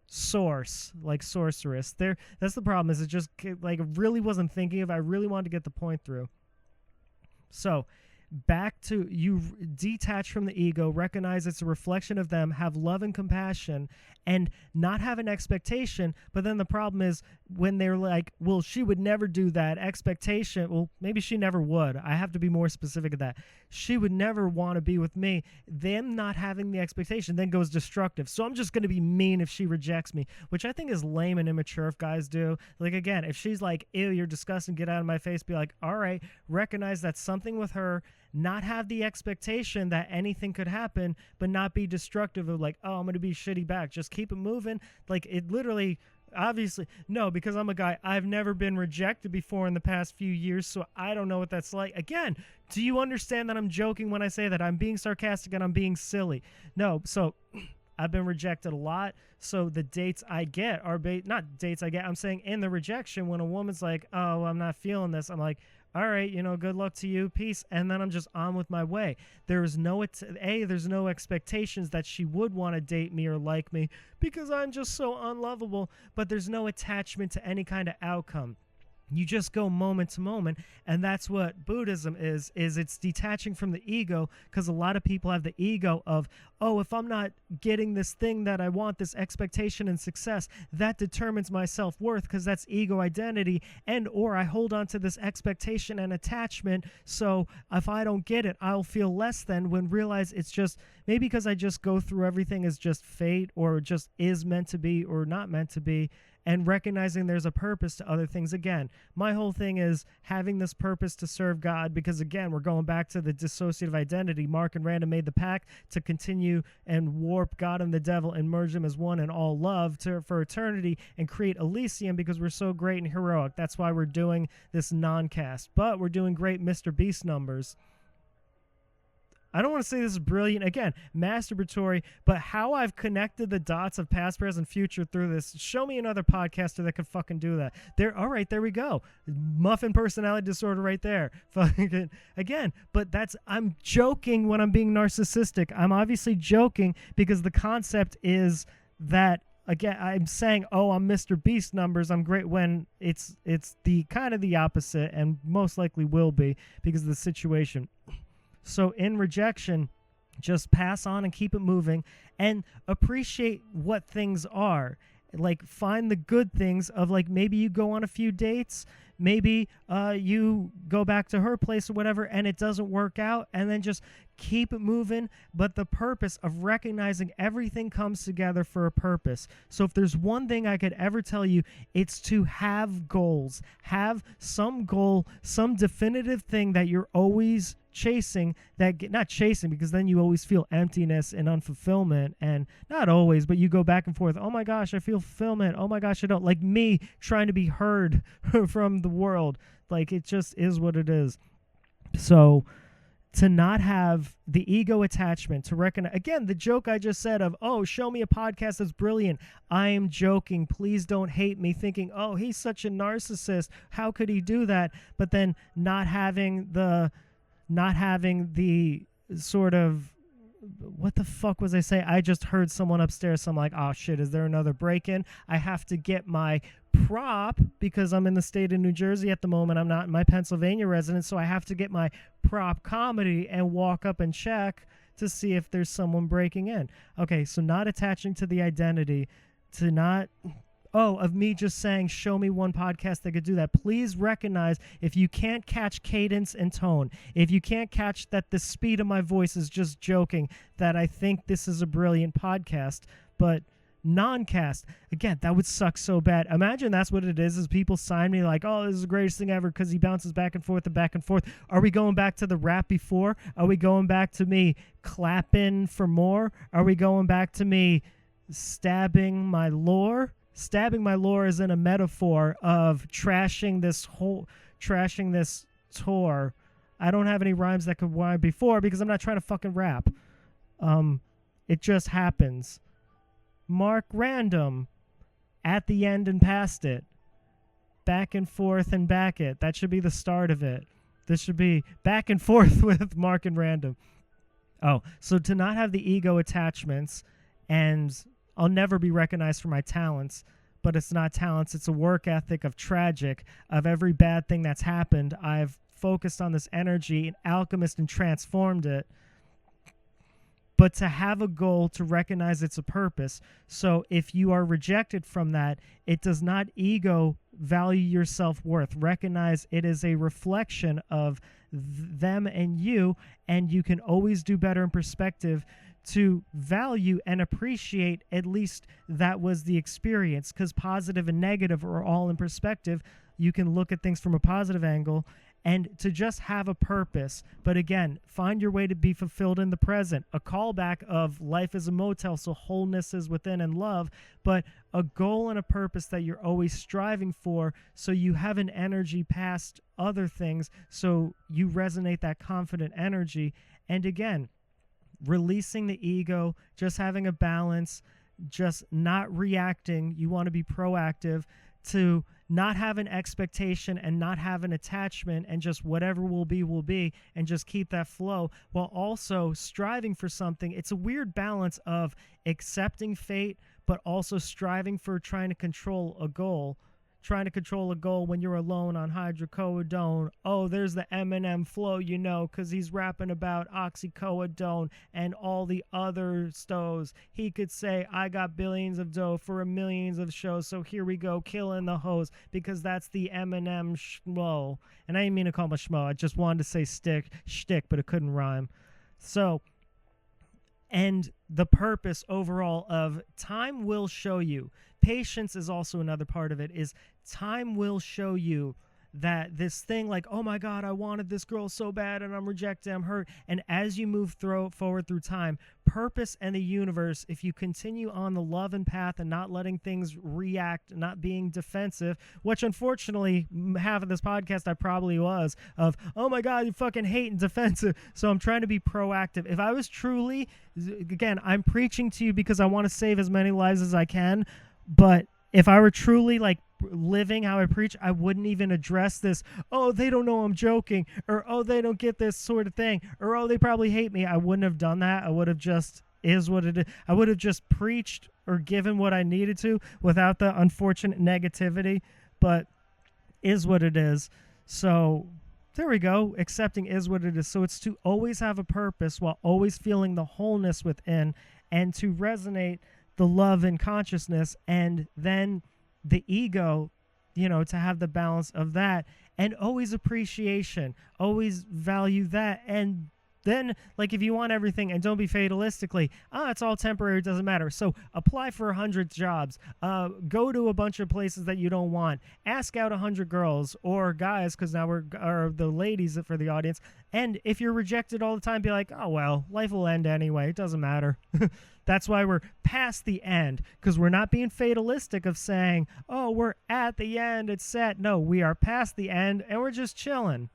source, like sorceress. There, that's the problem, is it just like really wasn't thinking of. I really wanted to get the point through. So back to, you detach from the ego, recognize it's a reflection of them, have love and compassion, and not have an expectation. But then the problem is when they're like, well, she would never do that. Expectation, well, maybe she never would. I have to be more specific of that. She would never want to be with me. Them not having the expectation then goes destructive. So I'm just going to be mean if she rejects me, which I think is lame and immature if guys do. Like, again, if she's like, ew, you're disgusting, get out of my face, be like, all right, recognize that's something with her. Not have the expectation that anything could happen, but not be destructive of like, oh, I'm going to be shitty back. Just keep it moving. Like, it literally, obviously, no, because I'm a guy, I've never been rejected before in the past few years, so I don't know what that's like. Again, do you understand that I'm joking when I say that? I'm being sarcastic and I'm being silly. No, so I've been rejected a lot. So the dates I get are, not dates I get, I'm saying in the rejection, when a woman's like, oh, I'm not feeling this, I'm like, all right, good luck to you, peace, and then I'm just on with my way. There's no there's no expectations that she would want to date me or like me because I'm just so unlovable, but there's no attachment to any kind of outcome. You just go moment to moment, and that's what Buddhism is it's detaching from the ego, because a lot of people have the ego of, oh, if I'm not getting this thing that I want, this expectation and success, that determines my self-worth, because that's ego identity, and or I hold on to this expectation and attachment, so if I don't get it, I'll feel less than, when realize it's just, maybe because I just go through everything as just fate, or just is meant to be or not meant to be, and recognizing there's a purpose to other things. Again, my whole thing is having this purpose to serve God, because again, we're going back to the dissociative identity. Mark and RanDoM made the pact to continue and warp God and the devil and merge them as one in all love for eternity and create Elysium, because we're so great and heroic. That's why we're doing this noncast, but we're doing great Mr. Beast numbers. I don't want to say this is brilliant, again, masturbatory, but how I've connected the dots of past, present, future through this. Show me another podcaster that could fucking do that. All right, there we go. Muffin personality disorder right there. Fucking, again, but I'm joking when I'm being narcissistic. I'm obviously joking because the concept is that, again, I'm saying, oh, I'm Mr. Beast numbers, I'm great, when it's the kind of the opposite, and most likely will be because of the situation. So in rejection, Just pass on and keep it moving, and appreciate what things are. Like, find the good things of, like, maybe you go on a few dates, maybe you go back to her place or whatever, and it doesn't work out, and then just keep it moving. But the purpose of recognizing everything comes together for a purpose. So if there's one thing I could ever tell you, it's to have goals. Have some goal, some definitive thing that you're always chasing, not chasing, because then you always feel emptiness and unfulfillment, and not always, but you go back and forth. Oh my gosh, I feel fulfillment. Oh my gosh, I don't. Like me trying to be heard from the world. Like, it just is what it is. So to not have the ego attachment, to recognize, again, the joke I just said of, oh, show me a podcast that's brilliant. I am joking. Please don't hate me, thinking, oh, he's such a narcissist. How could he do that? But then not having the sort of, what the fuck was I saying? I just heard someone upstairs, so I'm like, oh shit, is there another break-in? I have to get my prop, because I'm in the state of New Jersey at the moment. I'm not in my Pennsylvania residence, so I have to get my prop comedy and walk up and check to see if there's someone breaking in. Okay, so not attaching to the identity, to not... of me just saying, show me one podcast that could do that. Please recognize, if you can't catch cadence and tone, if you can't catch that the speed of my voice is just joking, that I think this is a brilliant podcast, but noncast, again, that would suck so bad. Imagine that's what it is people sign me like, oh, this is the greatest thing ever, because he bounces back and forth and back and forth. Are we going back to the rap before? Are we going back to me clapping for more? Are we going back to me stabbing my lore? Stabbing my lore is in a metaphor of trashing this tour. I don't have any rhymes that could rhyme before, because I'm not trying to fucking rap. It just happens. Mark RanDoM, at the end and past it. Back and forth and back it. That should be the start of it. This should be back and forth with Mark and RanDoM. Oh, so to not have the ego attachments, and I'll never be recognized for my talents, but it's not talents. It's a work ethic of tragic, of every bad thing that's happened. I've focused on this energy and alchemist and transformed it. But to have a goal, to recognize it's a purpose. So if you are rejected from that, it does not ego value your self-worth. Recognize it is a reflection of them and you can always do better in perspective, to value and appreciate at least that was the experience, because positive and negative are all in perspective. You can look at things from a positive angle, and to just have a purpose. But again, find your way to be fulfilled in the present. A callback of life is a motel, so wholeness is within and love, but a goal and a purpose that you're always striving for, so you have an energy past other things, so you resonate that confident energy. And again, releasing the ego, just having a balance, just not reacting. You want to be proactive, to not have an expectation and not have an attachment, and just whatever will be, and just keep that flow while also striving for something. It's a weird balance of accepting fate, but also striving for trying to control a goal. Trying to control a goal when you're alone on hydrocodone. Oh, there's the Eminem flow, because he's rapping about oxycodone and all the other stows. He could say, I got billions of dough for millions of shows, so here we go, killing the hoes, because that's the Eminem schmo. And I didn't mean to call him a schmo. I just wanted to say shtick, but it couldn't rhyme. So, and the purpose overall of time will show you. Patience is also another part of it, is time will show you that this thing, like, oh my God, I wanted this girl so bad and I'm rejected, I'm hurt. And as you move forward through time, purpose and the universe, if you continue on the love and path and not letting things react, not being defensive, which unfortunately half of this podcast I probably was, of, oh my God, you fucking hate and defensive. So I'm trying to be proactive. If I was truly, again, I'm preaching to you because I want to save as many lives as I can, but if I were truly like living how I preach, I wouldn't even address this, oh, they don't know I'm joking, or oh, they don't get this sort of thing, or oh, they probably hate me. I wouldn't have done that. I would have just is what it is. I would have just preached or given what I needed to without the unfortunate negativity, but is what it is. So There we go. Accepting is what it is. So it's to always have a purpose while always feeling the wholeness within, and to resonate the love and consciousness, and then the ego, to have the balance of that, and always appreciation, always value that. And then, like, if you want everything, and don't be fatalistically, it's all temporary, it doesn't matter. So apply for 100 jobs, go to a bunch of places that you don't want, ask out 100 girls or guys, because now are the ladies for the audience. And if you're rejected all the time, be like, oh, well, life will end anyway. It doesn't matter. That's why we're past the end, because we're not being fatalistic of saying, oh, we're at the end, it's set. No, we are past the end, and we're just chilling.